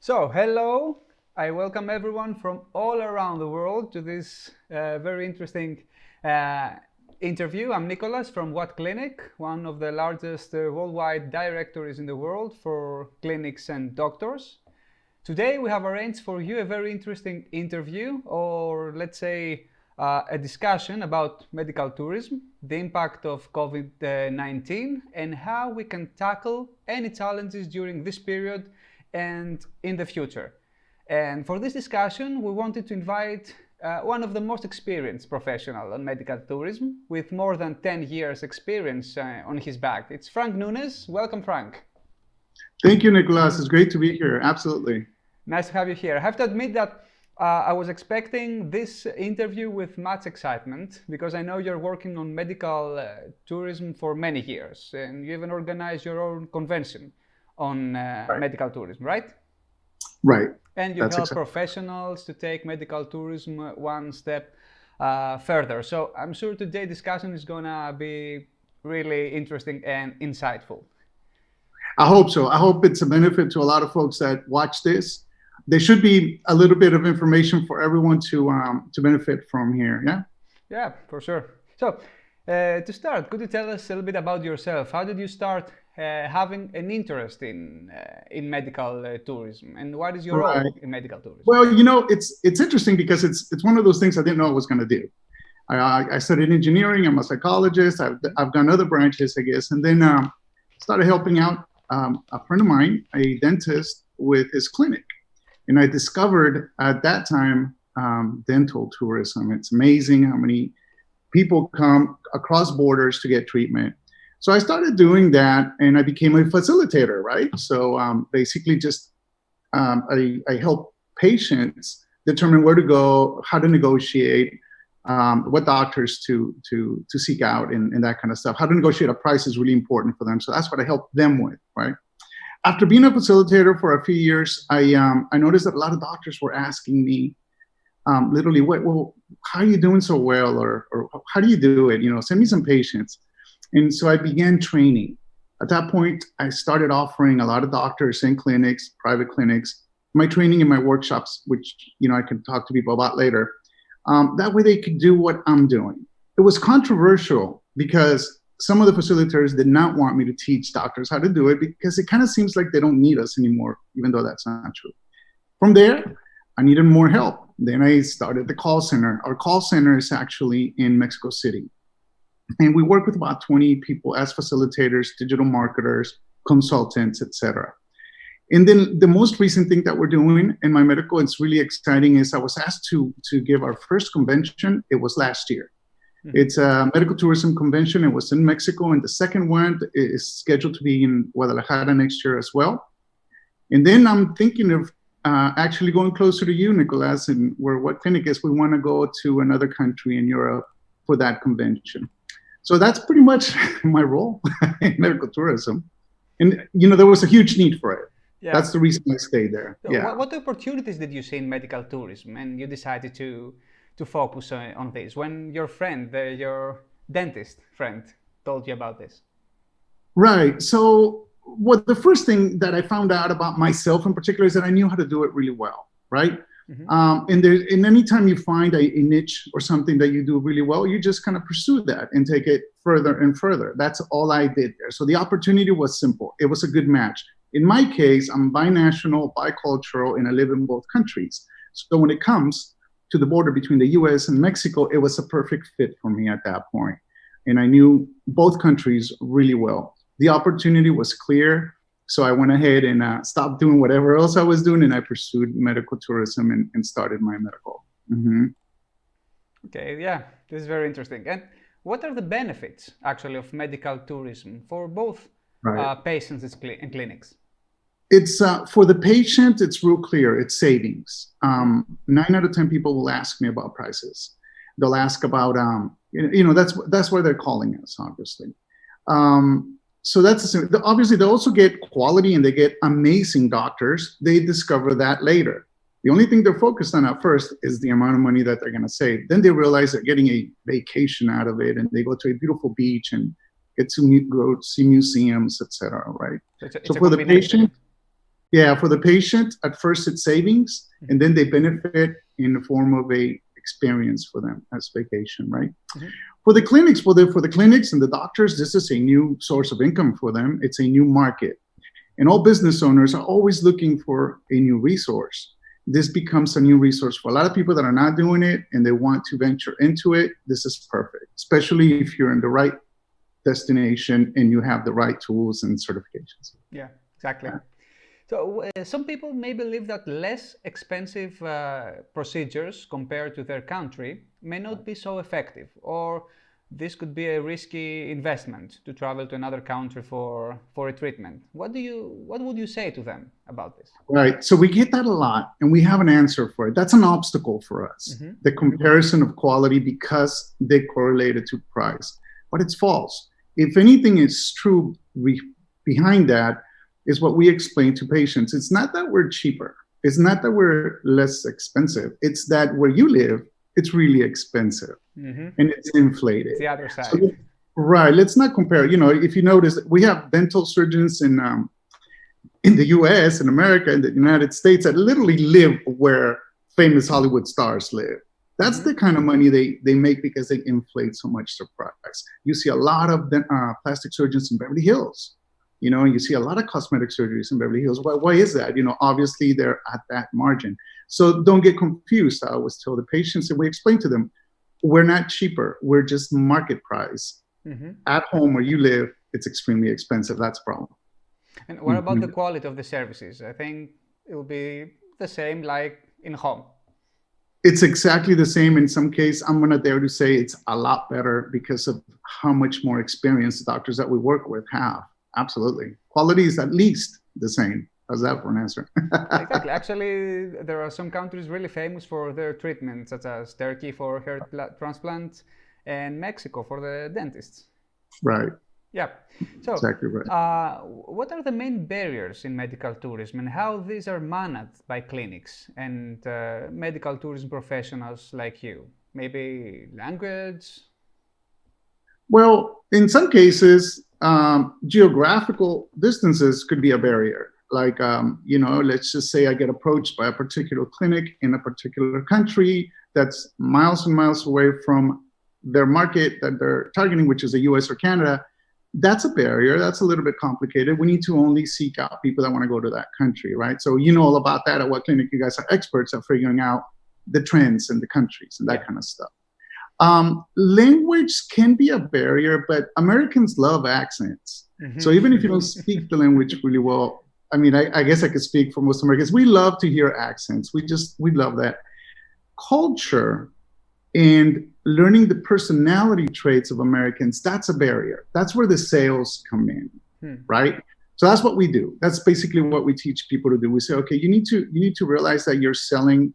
So, hello. I welcome everyone from all around the world to this very interesting uh, interview. I'm Nicholas from WhatClinic, one of the largest worldwide directories in the world for clinics and doctors. Today we have arranged for you a very interesting interview, or let's say a discussion about medical tourism, the impact of COVID-19, and how we can tackle any challenges during this period and in the future. And for this discussion, we wanted to invite one of the most experienced professionals on medical tourism with more than 10 years experience on his back. It's Frank Nunez. Welcome, Frank. Thank you, Nicholas. It's great to be here. Absolutely. Nice to have you here. I have to admit that I was expecting this interview with much excitement because I know you're working on medical tourism for many years and you even organize your own convention on Right. medical tourism, right? Right. And you That's help exactly. professionals to take medical tourism one step further. So I'm sure today's discussion is going to be really interesting and insightful. I hope so. I hope it's a benefit to a lot of folks that watch this. There should be a little bit of information for everyone to benefit from here. Yeah. Yeah, for sure. So, to start, could you tell us a little bit about yourself? How did you start having an interest in medical tourism, and what is your Right. role in medical tourism? Well, it's interesting because it's one of those things I didn't know I was going to do. I studied engineering. I'm a psychologist. I've done other branches, I guess, and then started helping out a friend of mine, a dentist, with his clinic. And I discovered at that time dental tourism. It's amazing how many people come across borders to get treatment. So I started doing that, and I became a facilitator, right? So basically, just I help patients determine where to go, how to negotiate, what doctors to seek out, and that kind of stuff. How to negotiate a price is really important for them. So that's what I help them with, right? After being a facilitator for a few years, I noticed that a lot of doctors were asking me, literally, well, how are you doing so well, or how do you do it? Send me some patients. And so I began training. At that point, I started offering a lot of doctors in clinics, private clinics, my training in my workshops, which I can talk to people about later. That way they could do what I'm doing. It was controversial because some of the facilitators did not want me to teach doctors how to do it because it kind of seems like they don't need us anymore, even though that's not true. From there, I needed more help. Then I started the call center. Our call center is actually in Mexico City. And we work with about 20 people as facilitators, digital marketers, consultants, etc. And then the most recent thing that we're doing in my medical, it's really exciting, is I was asked to give our first convention. It was last year. Mhm. It's a medical tourism convention. It was in Mexico, and the second one is scheduled to be in Guadalajara next year as well. And then I'm thinking of actually going closer to you, Nicolas, and where WhatClinic is. We want to go to another country in Europe for that convention. So that's pretty much my role in medical tourism. And, there was a huge need for it. Yeah. That's the reason I stayed there. So Yeah. what opportunities did you see in medical tourism, and you decided to focus on this when your friend, your dentist friend, told you about this? Right. So, what the first thing that I found out about myself in particular is that I knew how to do it really well. Right. Hmm. And anytime you find a niche or something that you do really well, you just kind of pursue that and take it further and further. That's all I did there. So the opportunity was simple. It was a good match. In my case, I'm binational, bicultural, and I live in both countries. So when it comes to the border between the US and Mexico, it was a perfect fit for me at that point. And I knew both countries really well. The opportunity was clear. So I went ahead and stopped doing whatever else I was doing, and I pursued medical tourism and started my medical. Okay, yeah, this is very interesting. And what are the benefits actually of medical tourism for both Right. patients and clinics? It's for the patient, it's real clear. It's savings. Hmm. 9 out of 10 people will ask me about prices. They'll ask about, that's why they're calling us, obviously. So that's obviously they also get quality and they get amazing doctors. They discover that later. The only thing they're focused on at first is the amount of money that they're going to save. Then they realize they're getting a vacation out of it, and they go to a beautiful beach and get to go see museums, etc. Right. So it's So a for the combination. patient, Yeah, for the patient, at first it's savings, and then they benefit in the form of a experience for them as vacation, right? Mm-hmm. For the clinics, for the clinics and the doctors, this is a new source of income for them. It's a new market. And all business owners are always looking for a new resource. This becomes a new resource for a lot of people that are not doing it and they want to venture into it. This is perfect, especially if you're in the right destination and you have the right tools and certifications. Yeah, exactly. So some people may believe that less expensive procedures compared to their country may not be so effective, or this could be a risky investment to travel to another country for a treatment. What would you say to them about this? Right. So we get that a lot, and we have an answer for it. That's an obstacle for us, mm-hmm. the comparison of quality, because they correlate it to price. But it's false. If anything is true behind that, is what we explain to patients. It's not that we're cheaper. It's not that we're less expensive. It's that where you live, it's really expensive, mm-hmm. and it's inflated. It's the other side. So, right. Let's not compare. You know, if you notice, we have dental surgeons in the U.S., in America, in the United States that literally live where famous Hollywood stars live. That's mm-hmm. the kind of money they make because they inflate so much their price. You see a lot of plastic surgeons in Beverly Hills. You know, you see a lot of cosmetic surgeries in Beverly Hills. Why is that? You know, obviously they're at that margin. So don't get confused. I always tell the patients, and we explain to them, we're not cheaper. We're just market price. Mm-hmm. At home where you live, it's extremely expensive. That's a problem. And what about the quality of the services? I think it will be the same like in home. It's exactly the same. In some case, I'm going to dare to say it's a lot better because of how much more experience the doctors that we work with have. Absolutely. Quality is at least the same. How's that for an answer? Exactly. Actually, there are some countries really famous for their treatments, such as Turkey for hair transplants and Mexico for the dentists. Right. Yeah. So, exactly right. What are the main barriers in medical tourism and how these are managed by clinics and medical tourism professionals like you? Maybe language? Well, in some cases, geographical distances could be a barrier. Like, you know, let's just say I get approached by a particular clinic in a particular country that's miles and miles away from their market that they're targeting, which is the US or Canada. That's a barrier. That's a little bit complicated. We need to only seek out people that want to go to that country, right? So you know all about that at WhatClinic. You guys are experts at figuring out the trends in the countries and that kind of stuff. Language can be a barrier, but Americans love accents. Mm-hmm. So even if you don't speak the language really well, I mean, I guess I could speak for most Americans. We love to hear accents. We love that. Culture and learning the personality traits of Americans, that's a barrier. That's where the sales come in, right? So that's what we do. That's basically what we teach people to do. We say, okay, you need to realize that you're selling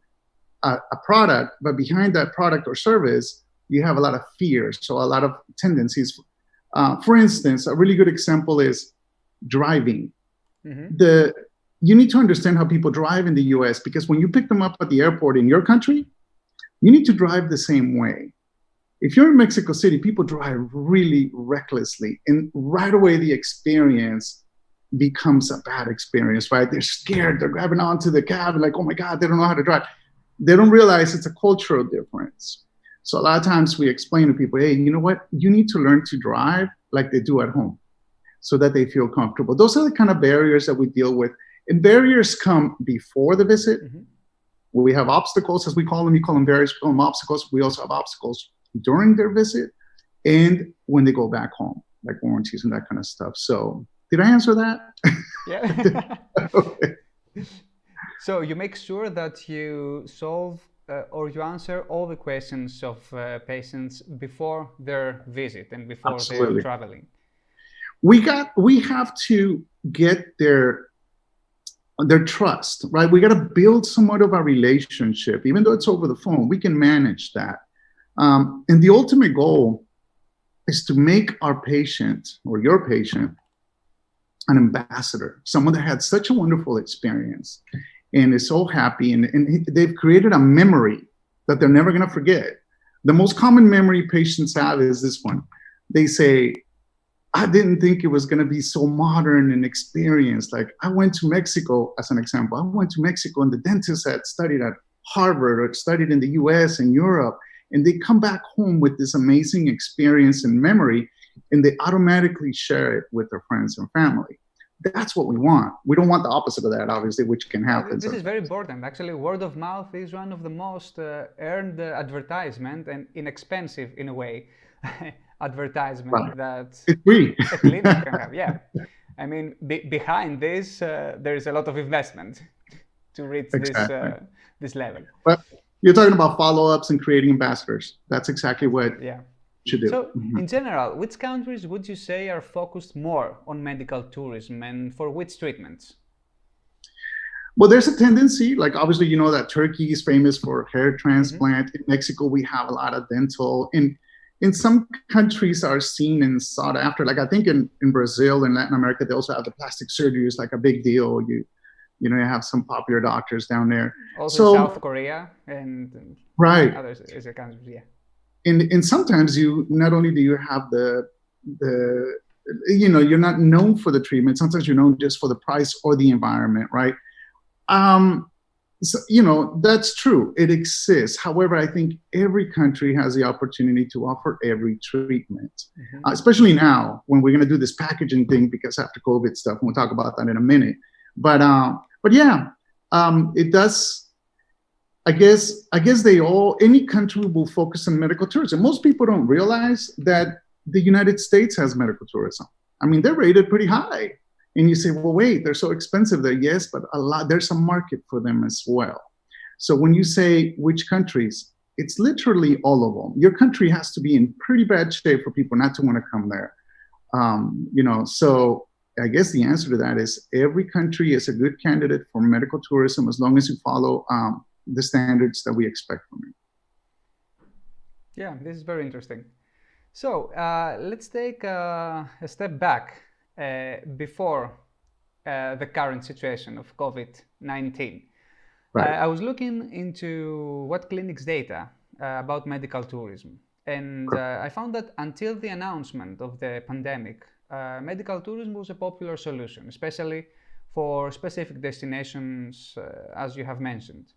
a product, but behind that product or service, you have a lot of fears, so a lot of tendencies. For instance, a really good example is driving. Mm-hmm. You need to understand how people drive in the US, because when you pick them up at the airport in your country, you need to drive the same way. If you're in Mexico City, people drive really recklessly, and right away the experience becomes a bad experience, right? They're scared, they're grabbing onto the cab, like, oh my God, they don't know how to drive. They don't realize it's a cultural difference. So a lot of times we explain to people, hey, you know what? You need to learn to drive like they do at home so that they feel comfortable. Those are the kind of barriers that we deal with. And barriers come before the visit. Mm-hmm. We have obstacles, as we call them. You call them barriers, we call them obstacles. We also have obstacles during their visit and when they go back home, like warranties and that kind of stuff. So did I answer that? Yeah. Okay. So you make sure that you solve or you answer all the questions of patients before their visit and before Absolutely. They're traveling. We have to get their trust, right? We got to build somewhat of a relationship, even though it's over the phone. We can manage that, and the ultimate goal is to make our patient or your patient an ambassador, someone that had such a wonderful experience and is so happy, and they've created a memory that they're never going to forget. The most common memory patients have is this one. They say, I didn't think it was going to be so modern and experienced. Like I went to Mexico, as an example. I went to Mexico and the dentists had studied at Harvard or studied in the US and Europe, and they come back home with this amazing experience and memory, and they automatically share it with their friends and family. That's what we want. We don't want the opposite of that, obviously, which can happen. This is very important. Actually, word of mouth is one of the most earned advertisement and inexpensive, in a way, advertisement that it's free. a clinic can have. Yeah, I mean, behind this, there is a lot of investment to reach this level. But you're talking about follow-ups and creating ambassadors. That's exactly what should do. So, in general, which countries would you say are focused more on medical tourism, and for which treatments? Well, there's a tendency, like obviously, you know that Turkey is famous for hair transplant. In Mexico, we have a lot of dental. And in some countries are seen and sought after. Like I think in Brazil and Latin America, they also have the plastic surgery is like a big deal. You know, you have some popular doctors down there. Also South Korea and others is a country, yeah. And sometimes you not only do you have the you know, you're not known for the treatment. Sometimes you're known just for the price or the environment, right? So, you know, that's true. It exists. However, I think every country has the opportunity to offer every treatment, especially now when we're going to do this packaging thing because after COVID stuff, and we'll talk about that in a minute. But yeah, it does. I guess any country will focus on medical tourism. Most people don't realize that the United States has medical tourism. I mean, they're rated pretty high. And you say, well, wait, they're so expensive there. Yes, but there's a market for them as well. So when you say which countries, it's literally all of them. Your country has to be in pretty bad shape for people not to want to come there. You know, so I guess the answer to that is every country is a good candidate for medical tourism as long as you follow the standards that we expect from it. Yeah, this is very interesting. So let's take a step back before the current situation of COVID-19. Right. I was looking into WhatClinic's data about medical tourism, and I found that until the announcement of the pandemic, medical tourism was a popular solution, especially for specific destinations, as you have mentioned.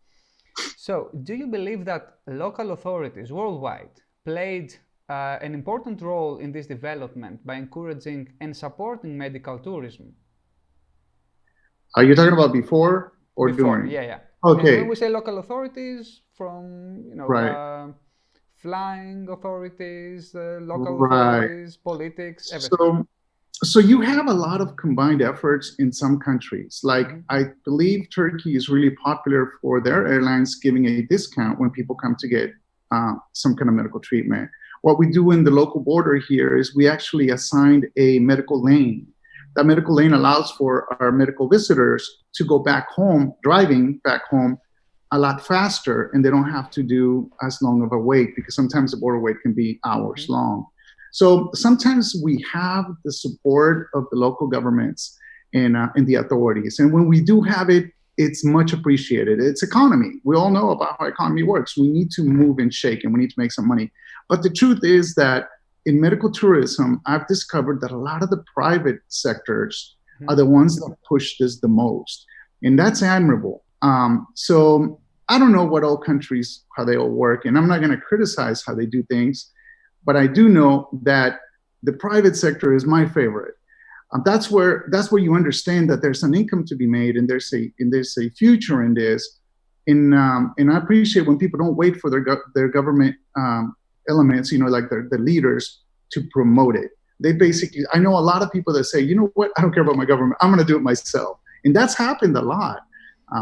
So, do you believe that local authorities worldwide played an important role in this development by encouraging and supporting medical tourism? Are you talking about before or during? Yeah. Okay. And when we say local authorities, from flying authorities, local authorities, politics, everything. So you have a lot of combined efforts in some countries. Like I believe Turkey is really popular for their airlines giving a discount when people come to get some kind of medical treatment. What we do in the local border here is we actually assigned a medical lane. That medical lane allows for our medical visitors to go back home, driving back home a lot faster, and they don't have to do as long of a wait because sometimes the border wait can be hours long. So sometimes we have the support of the local governments and the authorities. And when we do have it, it's much appreciated. It's economy. We all know about how economy works. We need to move and shake and we need to make some money. But the truth is that in medical tourism, I've discovered that a lot of the private sectors are the ones that push this the most. And that's admirable. So I don't know what all countries, how they all work. And I'm not going to criticize how they do things. But I do know that the private sector is my favorite. That's where you understand that there's an income to be made and there's a future in this. And I appreciate when people don't wait for their government elements, you know, like the leaders to promote it. They basically, I know a lot of people that say, you know what, I don't care about my government. I'm going to do it myself. And that's happened a lot.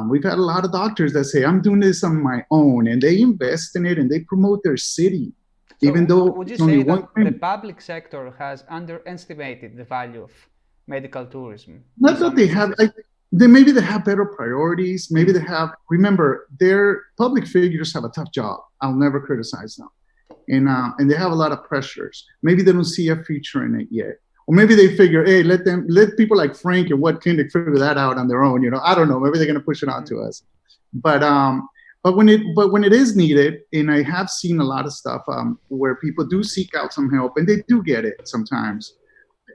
We've had a lot of doctors that say, I'm doing this on my own, and they invest in it and they promote their city. So even though would you say that the public sector has underestimated the value of medical tourism? Not that they have, maybe they have better priorities. Maybe they have, remember, their public figures have a tough job. I'll never criticize them. And they have a lot of pressures. Maybe they don't see a future in it yet. Or maybe they figure, hey, let people like Frank and WhatClinic figure that out on their own. You know, I don't know. Maybe they're going to push it on to us. But when it is needed, and I have seen a lot of stuff where people do seek out some help, and they do get it sometimes.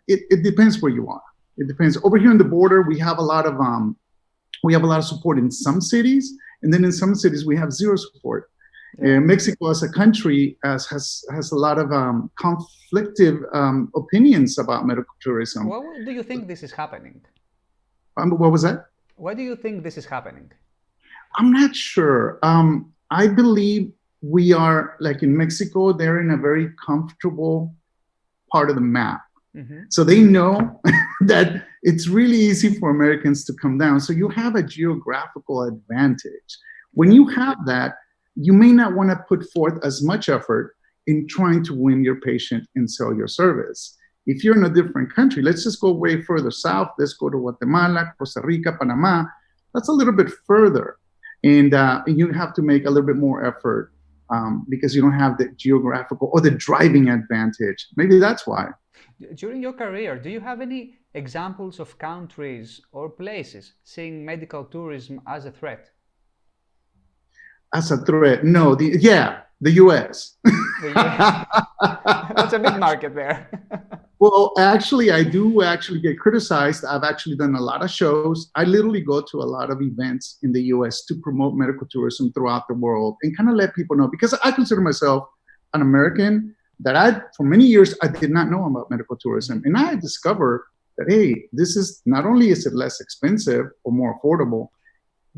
it depends where you are. It depends. Over here on the border, we have a lot of support in some cities, and then in some cities we have zero support. Mexico as a country has a lot of conflictive opinions about medical tourism. Why do you think this is happening? What was that? Why do you think this is happening? I'm not sure. I believe we are, like in Mexico, they're in a very comfortable part of the map. So they know that it's really easy for Americans to come down. So you have a geographical advantage. When you have that, you may not want to put forth as much effort in trying to win your patient and sell your service. If you're in a different country, let's just go way further south. Let's go to Guatemala, Costa Rica, Panama. That's a little bit further. And you have to make a little bit more effort because you don't have the geographical or the driving advantage. Maybe that's why. During your career, do you have any examples of countries or places seeing medical tourism as a threat? As a threat? No, the US. The US. That's a big market there. Well, actually, I do actually get criticized. I've actually done a lot of shows. I literally go to a lot of events in the US to promote medical tourism throughout the world and kind of let people know, because I consider myself an American that for many years, I did not know about medical tourism. And I discovered that, hey, this is, not only is it less expensive or more affordable,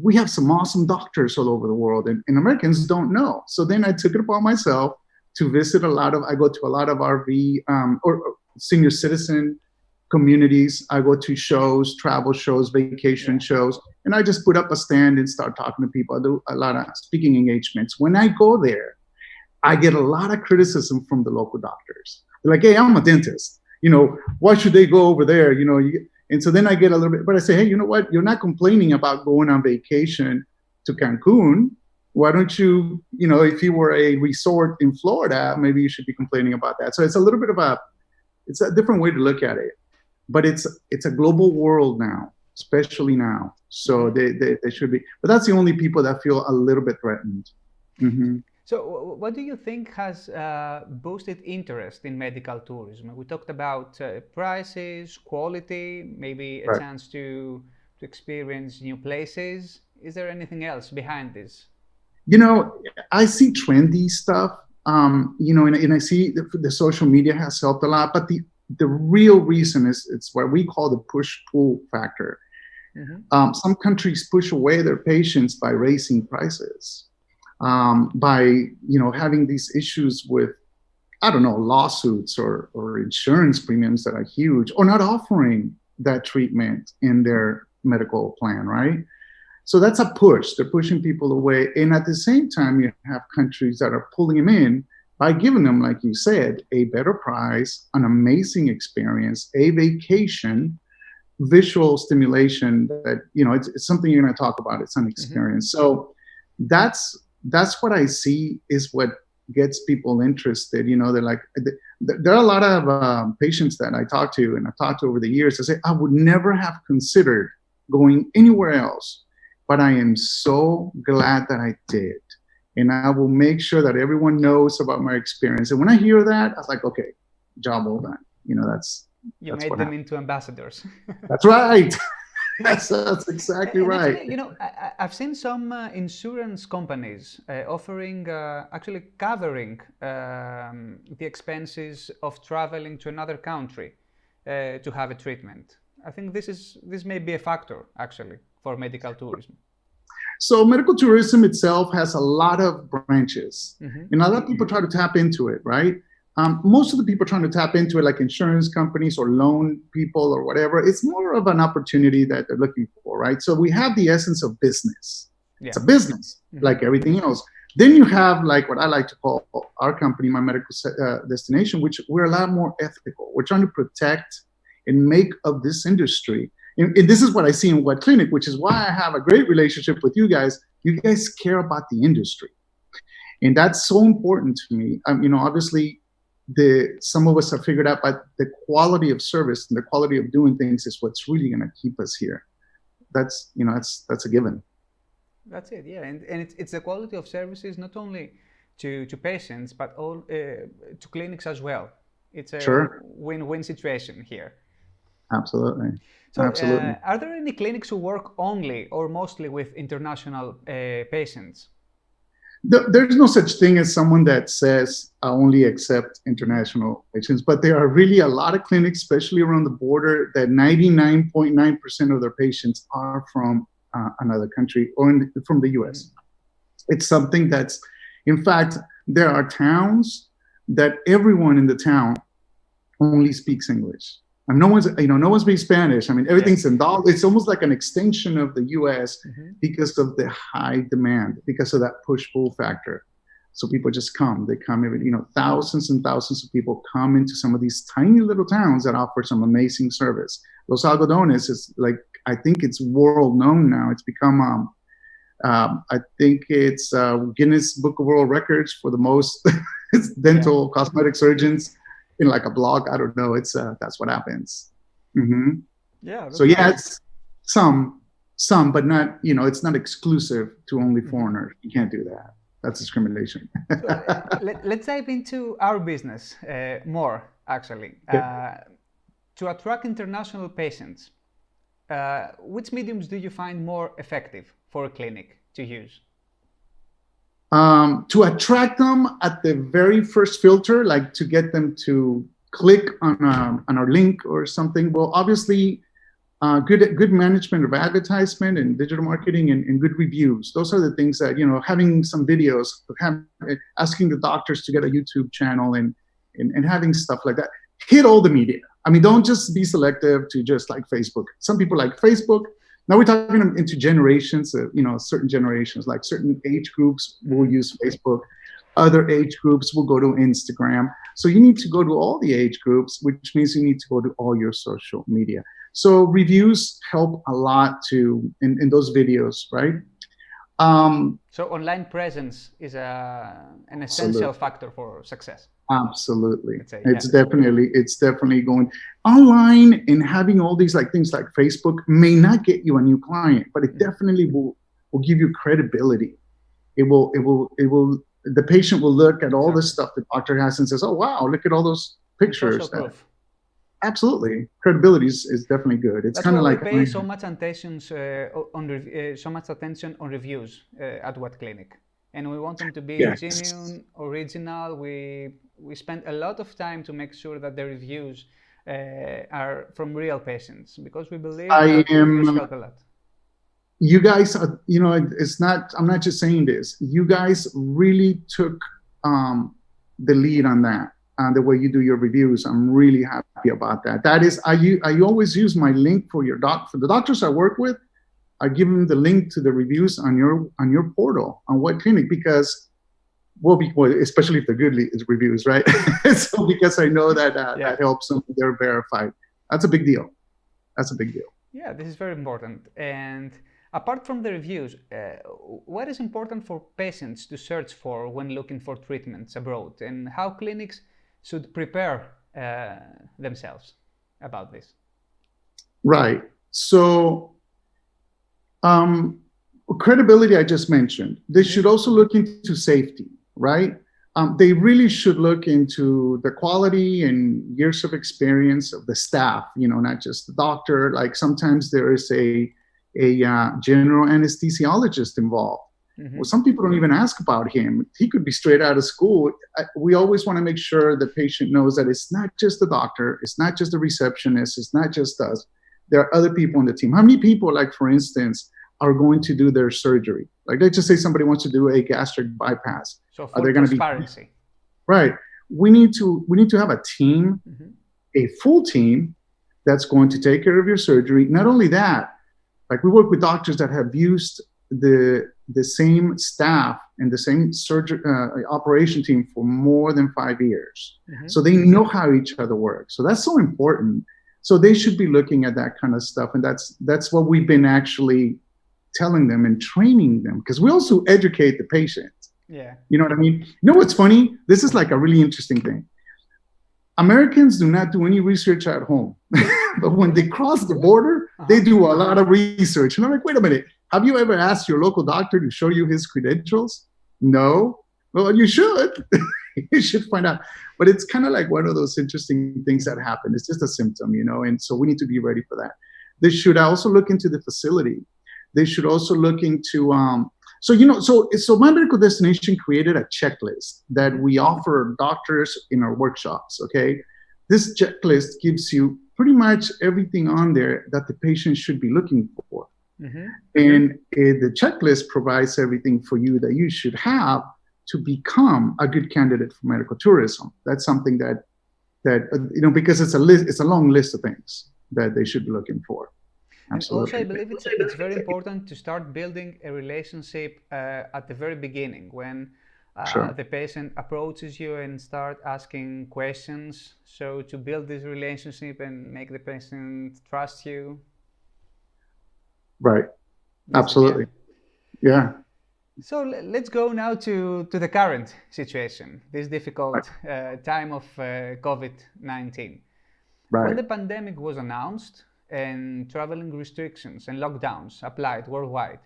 we have some awesome doctors all over the world, and Americans don't know. So then I took it upon myself to visit I go to a lot of RV or senior citizen communities. I go to shows, travel shows, vacation shows, and I just put up a stand and start talking to people. I do a lot of speaking engagements. When I go there, I get a lot of criticism from the local doctors. They're like, hey, I'm a dentist. Why should they go over there? And so then I get a little bit, but I say, hey, you know what? You're not complaining about going on vacation to Cancun. Why don't you, if you were a resort in Florida, maybe you should be complaining about that. So it's a little bit of it's a different way to look at it. But it's a global world now, especially now. So they should be. But that's the only people that feel a little bit threatened. Mm-hmm. So what do you think has boosted interest in medical tourism? We talked about prices, quality, maybe a chance to experience new places. Is there anything else behind this? I see trendy stuff, and I see the social media has helped a lot, but the real reason is it's what we call the push-pull factor. Some countries push away their patients by raising prices. By having these issues with, I don't know, lawsuits or insurance premiums that are huge, or not offering that treatment in their medical plan, right? So that's a push. They're pushing people away. And at the same time, you have countries that are pulling them in by giving them, like you said, a better price, an amazing experience, a vacation, visual stimulation that, it's something you're going to talk about. It's an experience. So that's what I see is what gets people interested. They're like, there are a lot of patients that I talk to, and I've talked to over the years, that say, I would never have considered going anywhere else, but I am so glad that I did. And I will make sure that everyone knows about my experience. And when I hear that, I was like, okay, job well done. You made them into ambassadors. That's right. That's exactly right. Actually, I've seen some insurance companies offering, actually covering the expenses of traveling to another country to have a treatment. I think this may be a factor, actually, for medical tourism. So medical tourism itself has a lot of branches, and a lot of people try to tap into it, right? Most of the people trying to tap into it, like insurance companies or loan people or whatever, it's more of an opportunity that they're looking for, right? So we have the essence of business. Yeah. It's a business, like everything else. Then you have like what I like to call our company, My Medical Destination, which we're a lot more ethical. We're trying to protect and make of this industry. And this is what I see in WhatClinic, which is why I have a great relationship with you guys. You guys care about the industry. And that's so important to me. Obviously, some of us have figured out, but the quality of service and the quality of doing things is what's really going to keep us here. That's a given. That's it, yeah. And it's the quality of services not only to patients, but all to clinics as well. It's a win-win situation here. Absolutely. So, Absolutely. are there any clinics who work only or mostly with international patients? There's no such thing as someone that says I only accept international patients, but there are really a lot of clinics, especially around the border, that 99.9% of their patients are from another country or from the US. It's something that's, in fact, there are towns that everyone in the town only speaks English. And no one speaks Spanish. I mean, everything's in dollars. It's almost like an extension of the US because of the high demand, because of that push-pull factor. So people just come. They come every, thousands and thousands of people come into some of these tiny little towns that offer some amazing service. Los Algodones is like, I think it's world known now. It's become, I think it's Guinness Book of World Records for the most dental cosmetic surgeons in like a blog. I don't know. It's that's what happens. Yeah. So yeah, it's some, but not. It's not exclusive to only foreigners. You can't do that. That's discrimination. So, let's dive into our business more. Actually, to attract international patients, which mediums do you find more effective for a clinic to use? To attract them at the very first filter, like to get them to click on our link or something. Well, obviously, good management of advertisement and digital marketing and good reviews. Those are the things that, having some videos, asking the doctors to get a YouTube channel and having stuff like that. Hit all the media. I mean, don't just be selective to just like Facebook. Some people like Facebook. Now we're talking into generations, certain generations, like certain age groups will use Facebook. Other age groups will go to Instagram. So you need to go to all the age groups, which means you need to go to all your social media. So reviews help a lot in those videos, right? So online presence is an essential factor for success. Absolutely. It's definitely going online, and having all these things like Facebook may not get you a new client, but it definitely will give you credibility. The patient will look at all this stuff the doctor has and says, oh, wow, look at all those pictures. Absolutely. Credibility is definitely good. It's kind of like we pay so much attention on reviews at WhatClinic. And we want them to be genuine, original. We spend a lot of time to make sure that the reviews are from real patients, because we believe that reviews help a lot. You guys, it's not. I'm not just saying this. You guys really took the lead on that, the way you do your reviews. I'm really happy about that. That is, I always use my link for the doctors I work with. I give them the link to the reviews on your portal on WhatClinic, because, especially if they're good reviews, right? So because I know that that helps them, they're verified. That's a big deal. Yeah, this is very important. And apart from the reviews, what is important for patients to search for when looking for treatments abroad, and how clinics should prepare themselves about this? Right. So, credibility, I just mentioned. They should also look into safety, right? They really should look into the quality and years of experience of the staff, not just the doctor. Like sometimes there is a general anesthesiologist involved. Well, some people don't even ask about him. He could be straight out of school. We always want to make sure the patient knows that it's not just the doctor, it's not just the receptionist, it's not just us. There are other people on the team. How many people, like for instance, are going to do their surgery? Like, let's just say somebody wants to do a gastric bypass. So for transparency. Right. We need to have a team, a full team that's going to take care of your surgery. Not only that, like we work with doctors that have used the same staff and the same operation team for more than 5 years. So they know how each other works. So that's so important. So they should be looking at that kind of stuff. And that's what we've been actually telling them and training them, because we also educate the patient. Yeah. You know what I mean? You know what's funny? This is like a really interesting thing. Americans do not do any research at home, but when they cross the border, they do a lot of research. And I'm like, wait a minute, have you ever asked your local doctor to show you his credentials? No. Well, you should. You should find out. But it's kind of like one of those interesting things that happen. It's just a symptom, and so we need to be ready for that. They should also look into the facility. They should also look into, so My Medical Destination created a checklist that we offer doctors in our workshops, okay? This checklist gives you pretty much everything on there that the patient should be looking for. Mm-hmm. And the checklist provides everything for you that you should have to become a good candidate for medical tourism. That's something that because it's a long list of things that they should be looking for. Absolutely. And also, I believe it's very important to start building a relationship at the very beginning when sure. The patient approaches you and start asking questions. So to build this relationship and make the patient trust you. Right. Absolutely. Yeah. So let's go now to the current situation, this difficult time of COVID-19. Right. When the pandemic was announced and traveling restrictions and lockdowns applied worldwide,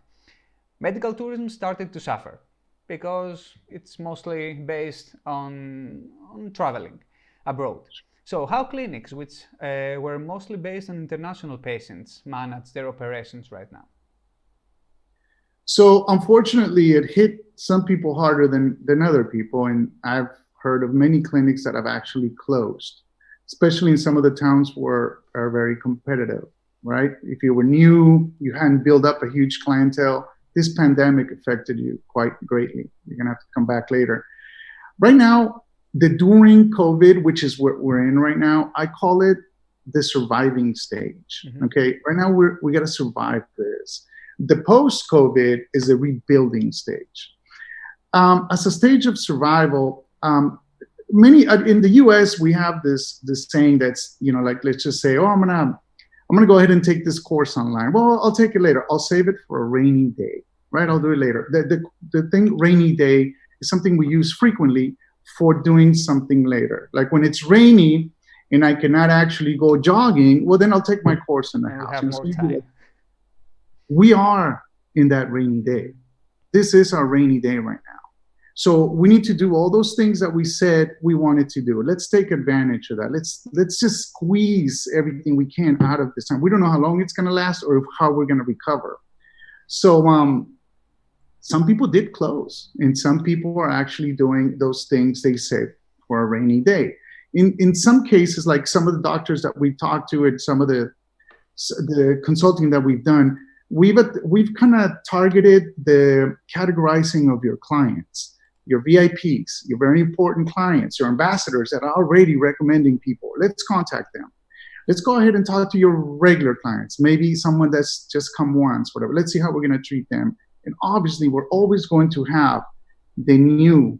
medical tourism started to suffer because it's mostly based on traveling abroad. So how clinics, which were mostly based on international patients, manage their operations right now? So unfortunately, it hit some people harder than other people. And I've heard of many clinics that have actually closed, especially in some of the towns where are very competitive, right? If you were new, you hadn't built up a huge clientele, this pandemic affected you quite greatly. You're gonna have to come back later. Right now, during COVID, which is what we're in right now, I call it the surviving stage, mm-hmm. Okay? Right now, we gotta survive this. The post-COVID is a rebuilding stage. As a stage of survival, many in the U.S. we have this saying that's like, let's just say, I'm gonna go ahead and take this course online. Well, I'll take it later. I'll save it for a rainy day, right? I'll do it later. The thing rainy day is something we use frequently for doing something later. Like when it's rainy and I cannot actually go jogging, well then I'll take my course in the house. Have more time. We are in that rainy day. This is our rainy day right now. So we need to do all those things that we said we wanted to do. Let's take advantage of that. Let's just squeeze everything we can out of this time. We don't know how long it's going to last or how we're going to recover. So some people did close, and some people are actually doing those things they said for a rainy day. In some cases, like some of the doctors that we've talked to and some of the consulting that we've done, we've kind of targeted the categorizing of your clients, your VIPs, your very important clients, your ambassadors that are already recommending people. Let's contact them. Let's go ahead and talk to your regular clients, maybe someone that's just come once, whatever. Let's see how we're going to treat them. And obviously, we're always going to have the new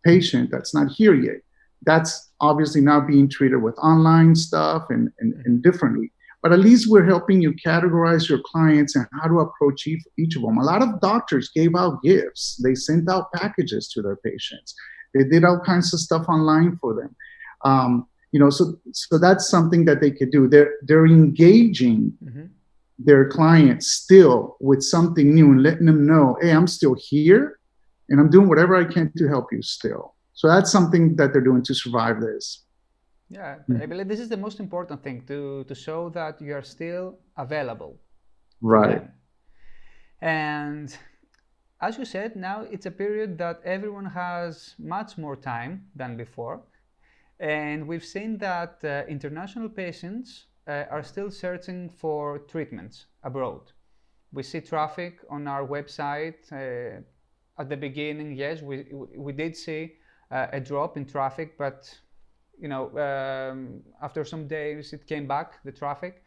patient that's not here yet. That's obviously now being treated with online stuff and differently. But at least we're helping you categorize your clients and how to approach each of them. A lot of doctors gave out gifts. They sent out packages to their patients. They did all kinds of stuff online for them. So that's something that they could do. They're engaging mm-hmm. their clients still with something new and letting them know, hey, I'm still here and I'm doing whatever I can to help you still. So that's something that they're doing to survive this. Yeah, I believe this is the most important thing, to show that you are still available. Right. And as you said, now it's a period that everyone has much more time than before. And we've seen that international patients are still searching for treatments abroad. We see traffic on our website. At the beginning, yes, we did see a drop in traffic, but after some days it came back, the traffic,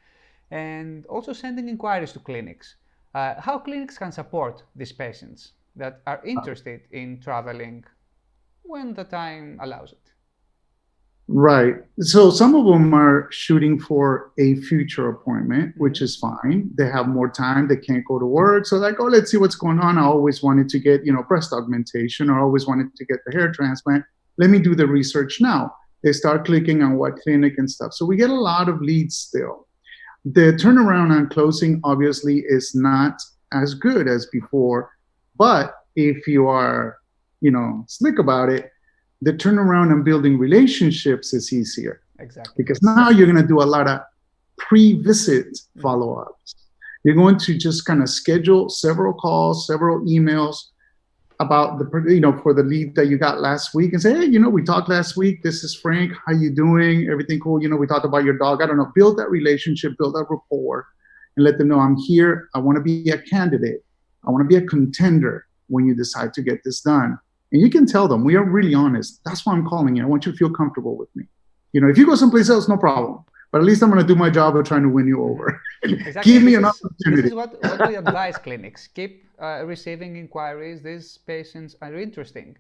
and also sending inquiries to clinics. How clinics can support these patients that are interested in traveling when the time allows it? Right. So some of them are shooting for a future appointment, which mm-hmm. is fine. They have more time. They can't go to work. So like, let's see what's going on. I always wanted to get, breast augmentation, or I always wanted to get the hair transplant. Let me do the research now. They start clicking on WhatClinic and stuff. So we get a lot of leads still. The turnaround on closing obviously is not as good as before, but if you are, slick about it, the turnaround and building relationships is easier. Exactly. Because now you're going to do a lot of pre-visit follow-ups. You're going to just kind of schedule several calls, several emails about for the lead that you got last week, and say, hey, we talked last week. This is Frank. How you doing? Everything cool? We talked about your dog. I don't know. Build that relationship, build that rapport, and let them know I'm here. I want to be a candidate. I want to be a contender when you decide to get this done. And you can tell them, we are really honest. That's why I'm calling you. I want you to feel comfortable with me. If you go someplace else, no problem. But at least I'm going to do my job of trying to win you over. Exactly. Give me an opportunity. This is what we advise clinics. Keep receiving inquiries. These patients are interested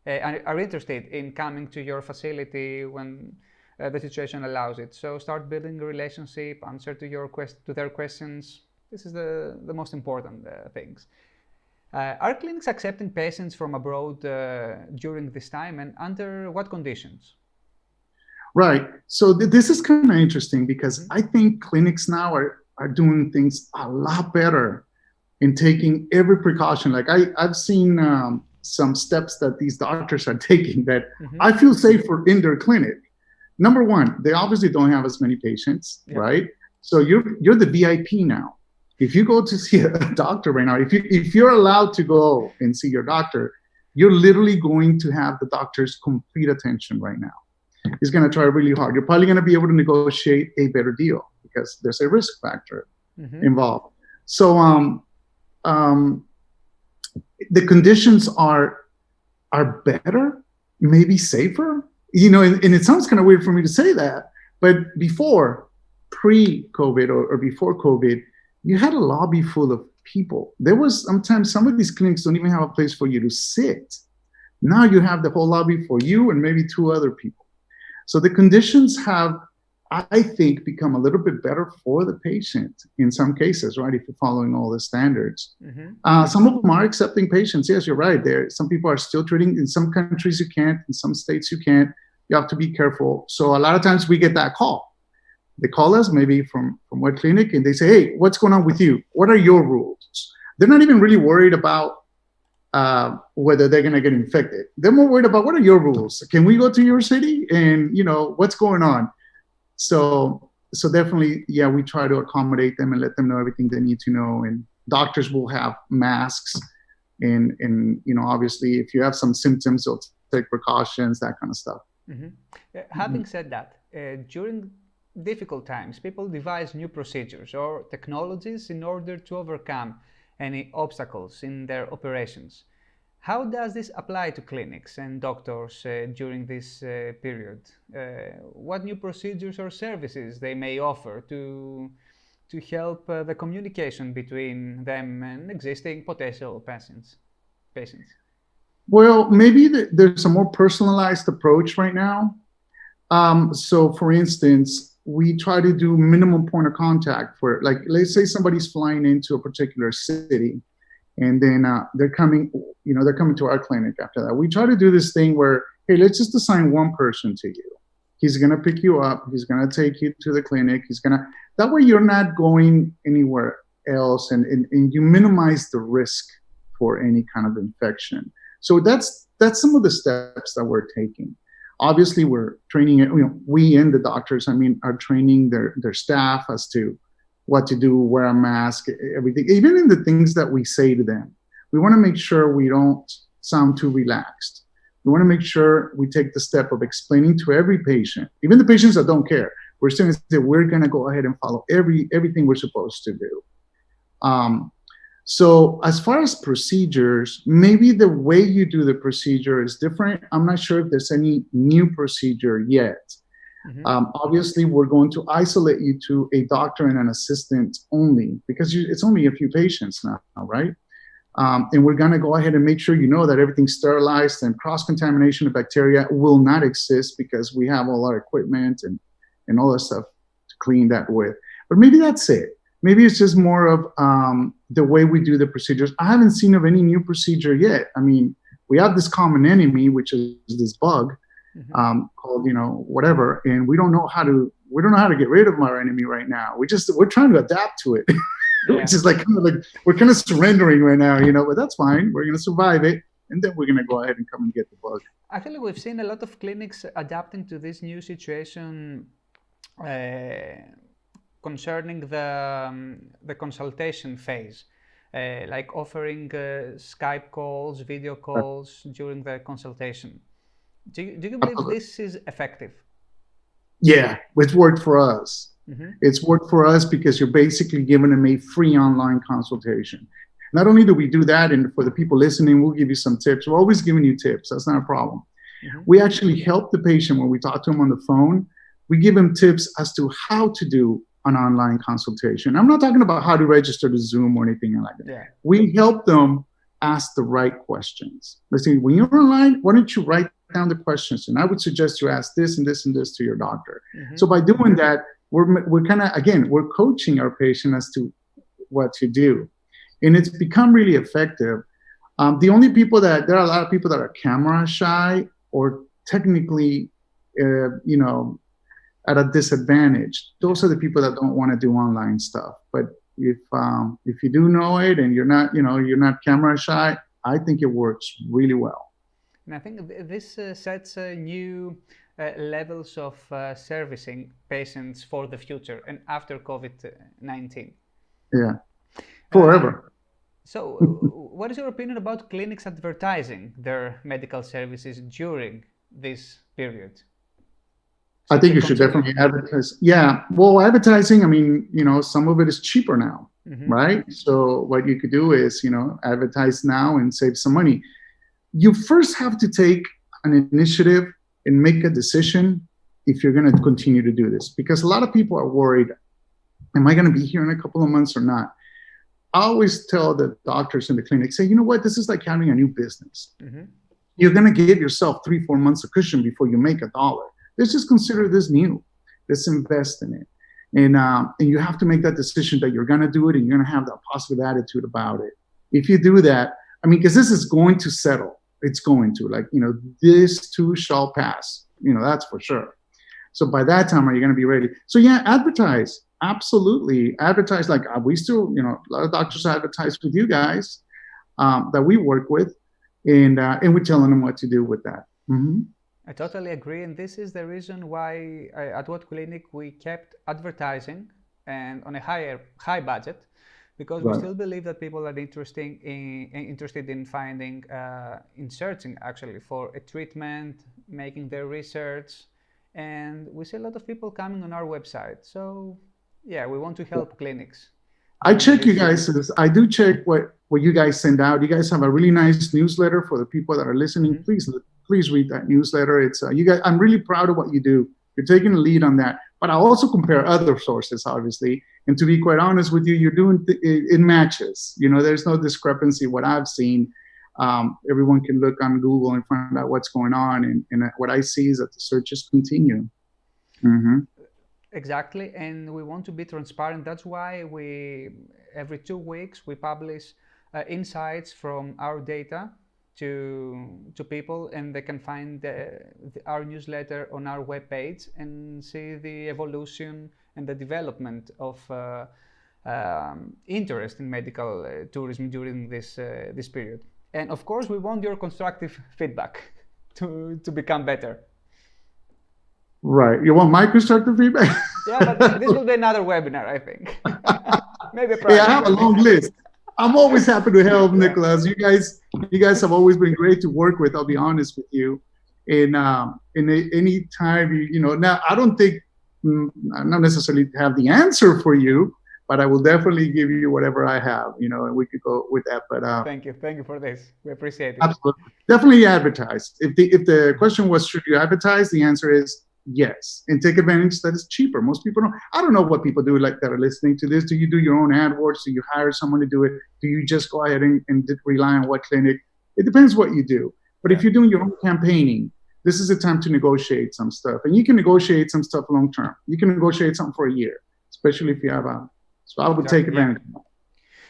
in coming to your facility when the situation allows it. So start building a relationship, answer to their questions. This is the most important things. Are clinics accepting patients from abroad during this time, and under what conditions? Right. So this is kind of interesting, because I think clinics now are doing things a lot better in taking every precaution. Like I've seen some steps that these doctors are taking that I feel safer in their clinic. Number one, they obviously don't have as many patients, right? So you're the VIP now. If you go to see a doctor right now, if you're allowed to go and see your doctor, you're literally going to have the doctor's complete attention right now. He's going to try really hard. You're probably going to be able to negotiate a better deal because there's a risk factor involved. So the conditions are better, maybe safer, and it sounds kind of weird for me to say that, but before, pre-COVID or before COVID, you had a lobby full of people. There was sometimes some of these clinics don't even have a place for you to sit. Now you have the whole lobby for you and maybe 2 other people. So the conditions have, I think, become a little bit better for the patient in some cases, right? If you're following all the standards. Some of them are accepting patients. Yes, you're right. Some people are still treating. In some countries you can't. In some states you can't. You have to be careful. So a lot of times we get that call. They call us maybe from WhatClinic, and they say, hey, what's going on with you? What are your rules? They're not even really worried about whether they're going to get infected. They're more worried about, what are your rules? Can we go to your city? And, what's going on? So definitely, yeah, we try to accommodate them and let them know everything they need to know. And doctors will have masks. And obviously, if you have some symptoms, they'll take precautions, that kind of stuff. Having said that, during difficult times, people devise new procedures or technologies in order to overcome any obstacles in their operations. How does this apply to clinics and doctors during this period? What new procedures or services they may offer to help the communication between them and existing potential patients? Well, maybe there's a more personalized approach right now. So for instance, we try to do minimum point of contact for, like, let's say somebody's flying into a particular city, and then they're coming to our clinic after that. We try to do this thing where, hey, let's just assign one person to you. He's going to pick you up. He's going to take you to the clinic. That way you're not going anywhere else, and you minimize the risk for any kind of infection. So that's some of the steps that we're taking. Obviously, we're training, we and the doctors, are training their staff as to what to do, wear a mask, everything, even in the things that we say to them. We want to make sure we don't sound too relaxed. We want to make sure we take the step of explaining to every patient, even the patients that don't care. We're still going to say, we're going to go ahead and follow everything we're supposed to do. So as far as procedures, maybe the way you do the procedure is different. I'm not sure if there's any new procedure yet. Obviously, we're going to isolate you to a doctor and an assistant only, because it's only a few patients now, right? And we're going to go ahead and make sure that everything's sterilized and cross-contamination of bacteria will not exist, because we have all our equipment and all that stuff to clean that with. But maybe that's it. Maybe it's just more of the way we do the procedures. I haven't seen of any new procedure yet. We have this common enemy, which is this bug called, whatever, and we don't know how to get rid of our enemy right now. We're trying to adapt to it, which is we're kind of surrendering right now, but that's fine. We're going to survive it. and then we're going to go ahead and come and get the bug. Actually, we've seen a lot of clinics adapting to this new situation concerning the consultation phase, like offering Skype calls, video calls during the consultation. Do you believe Absolutely. this is effective? Yeah, it's worked for us. Mm-hmm. It's worked for us because you're basically giving them a free online consultation. Not only do we do that, and for the people listening, we'll give you some tips. We're always giving you tips. That's not a problem. Mm-hmm. We actually help the patient when we talk to them on the phone. We give them tips as to how to do an online consultation. I'm not talking about how to register to Zoom or anything like that. Yeah. We help them ask the right questions. Let's see, when you're online, why don't you write down the questions? And I would suggest you ask this and this and this to your doctor. Mm-hmm. So by doing that, we're kind of, again, we're coaching our patient as to what to do. And it's become really effective. The only people there are a lot of people that are camera shy or technically, at a disadvantage. Those are the people that don't want to do online stuff. But if you do know it and you're not camera shy, I think it works really well. And I think this sets new levels of servicing patients for the future and after COVID-19. Yeah, forever. So what is your opinion about clinics advertising their medical services during this period? I think you should definitely advertise. Yeah, well, advertising, I mean, some of it is cheaper now, mm-hmm. right? So what you could do is, advertise now and save some money. You first have to take an initiative and make a decision if you're going to continue to do this, because a lot of people are worried, am I going to be here in a couple of months or not? I always tell the doctors in the clinic, say, you know what, this is like having a new business. Mm-hmm. You're going to give yourself 3-4 months of cushion before you make $1. Let's just consider this new. Let's invest in it. And you have to make that decision that you're going to do it and you're going to have that positive attitude about it. If you do that, I mean, because this is going to settle. It's going to, this too shall pass. That's for sure. So by that time, are you going to be ready? So yeah, advertise. Absolutely. Advertise. Like we still, a lot of doctors advertise with you guys that we work with. And we're telling them what to do with that. Mm-hmm. I totally agree, and this is the reason why at WhatClinic we kept advertising and on a high budget, because we still believe that people are interested in finding, in searching actually for a treatment, making their research, and we see a lot of people coming on our website. So yeah, we want to help clinics. I check you guys. I do check what you guys send out. You guys have a really nice newsletter for the people that are listening. Mm-hmm. Please read that newsletter. It's you guys. I'm really proud of what you do. You're taking the lead on that. But I also compare other sources, obviously. And to be quite honest with you, you're doing it matches. There's no discrepancy. What I've seen, everyone can look on Google and find out what's going on. And what I see is that the searches continue. Mm-hmm. Exactly, and we want to be transparent. That's why every 2 weeks we publish insights from our data to people, and they can find our newsletter on our webpage and see the evolution and the development of interest in medical tourism during this period. And of course, we want your constructive feedback to become better. Right. You want my constructive feedback? Yeah, but this will be another webinar, I think. Maybe a private. Yeah, I have a long list. I'm always happy to help, Nicholas. You guys have always been great to work with. I'll be honest with you. And any time now I don't think I don't necessarily have the answer for you, but I will definitely give you whatever I have. And we could go with that. But thank you for this. We appreciate it. Absolutely, definitely advertise. If the question was should you advertise, the answer is yes, and take advantage that it's cheaper. Most people don't. I don't know what people do like that are listening to this. Do you do your own AdWords? Do you hire someone to do it? Do you just go ahead and rely on WhatClinic? It depends what you do. But if you're doing your own campaigning, this is a time to negotiate some stuff. And you can negotiate some stuff long term. You can negotiate something for a year, especially if you have so I would take advantage of that.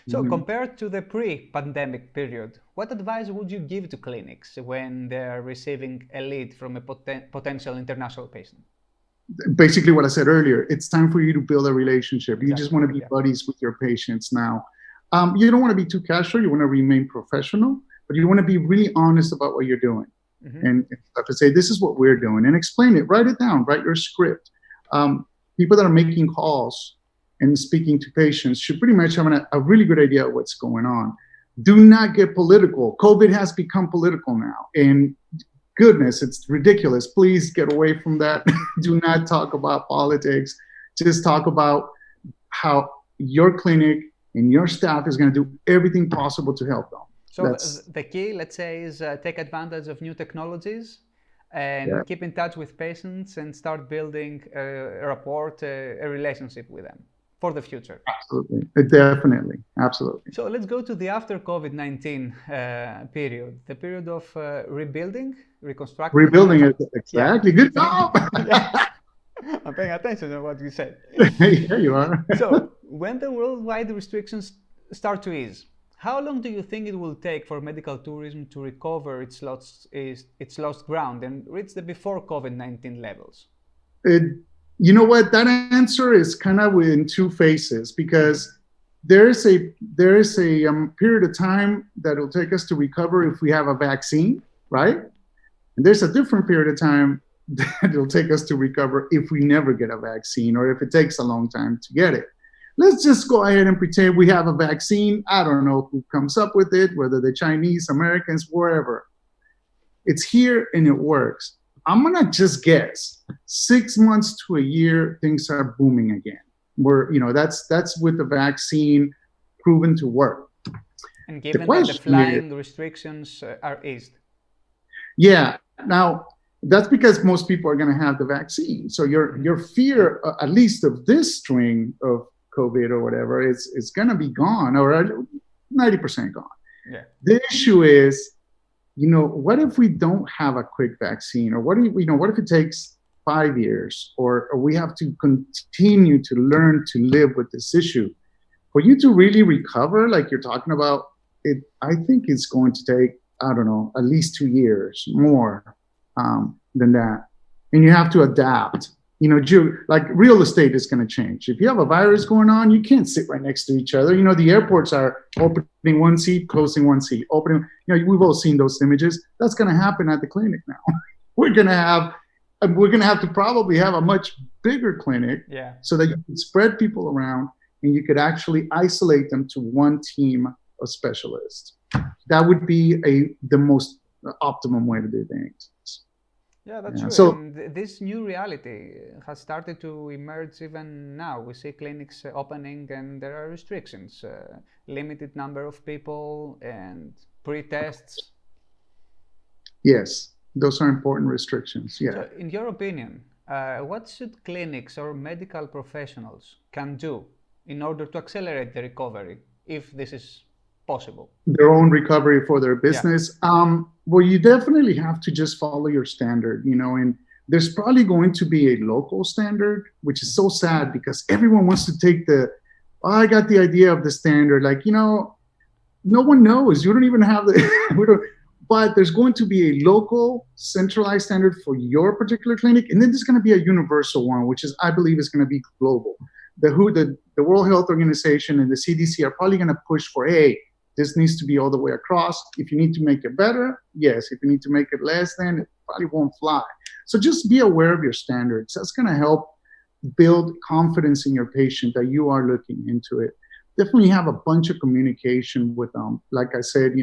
So compared to the pre-pandemic period, what advice would you give to clinics when they're receiving a lead from a potential international patient? Basically what I said earlier, it's time for you to build a relationship. You just want to be buddies with your patients now. You don't want to be too casual. You want to remain professional, but you want to be really honest about what you're doing. And stuff to say, this is what we're doing, and explain it, write it down, write your script. People that are making calls and speaking to patients should pretty much have a really good idea of what's going on. Do not get political. COVID has become political now, and goodness, it's ridiculous. Please get away from that. Do not talk about politics. Just talk about how your clinic and your staff is going to do everything possible to help them. So the key, let's say, is take advantage of new technologies and keep in touch with patients and start building a rapport, a relationship with them for the future. Absolutely, definitely, absolutely. So let's go to the after COVID-19 period, the period of rebuilding, reconstructing. Rebuilding it, exactly. Good job. I'm paying attention to what you said. Yeah, you are. So when the worldwide restrictions start to ease, how long do you think it will take for medical tourism to recover its lost ground and reach the before COVID-19 levels? You know what? That answer is kind of in two phases, because there is a period of time that will take us to recover if we have a vaccine, right? And there's a different period of time that will take us to recover if we never get a vaccine, or if it takes a long time to get it. Let's just go ahead and pretend we have a vaccine. I don't know who comes up with it, whether the Chinese, Americans, wherever. It's here and it works. I'm gonna just guess 6 months to a year, things are booming again. That's with the vaccine proven to work. And given that the flying restrictions are eased. Yeah. Now, that's because most people are going to have the vaccine. So your fear, at least of this string of COVID or whatever, is going to be gone, or 90% gone. Yeah. The issue is, what if we don't have a quick vaccine, or what if it takes 5 years, or we have to continue to learn to live with this issue? For you to really recover, like you're talking about, I think it's going to take, I don't know, at least 2 years more than that. And you have to adapt. Like real estate is going to change. If you have a virus going on, you can't sit right next to each other. The airports are opening one seat, closing one seat, opening. We've all seen those images. That's going to happen at the clinic now. We're going to have to probably have a much bigger clinic, so that you can spread people around and you could actually isolate them to one team of specialists. That would be the most optimum way to do things. Yeah, that's true. So, and this new reality has started to emerge even now. We see clinics opening and there are restrictions, limited number of people and pre-tests. Yes, those are important restrictions. Yeah. So in your opinion, what should clinics or medical professionals can do in order to accelerate the recovery, if this is possible? Their own recovery for their business. Well, you definitely have to just follow your standard, and there's probably going to be a local standard, which is so sad because everyone wants to take I got the idea of the standard. Like, no one knows. You don't even have but there's going to be a local centralized standard for your particular clinic. And then there's going to be a universal one, which I believe is going to be global. The World Health Organization and the CDC are probably going to push for, hey, this needs to be all the way across. If you need to make it better, yes. If you need to make it less, then it probably won't fly. So just be aware of your standards. That's going to help build confidence in your patient that you are looking into it. Definitely have a bunch of communication with them. Like I said,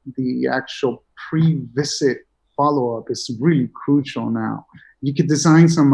the actual pre-visit follow-up is really crucial now. You could design some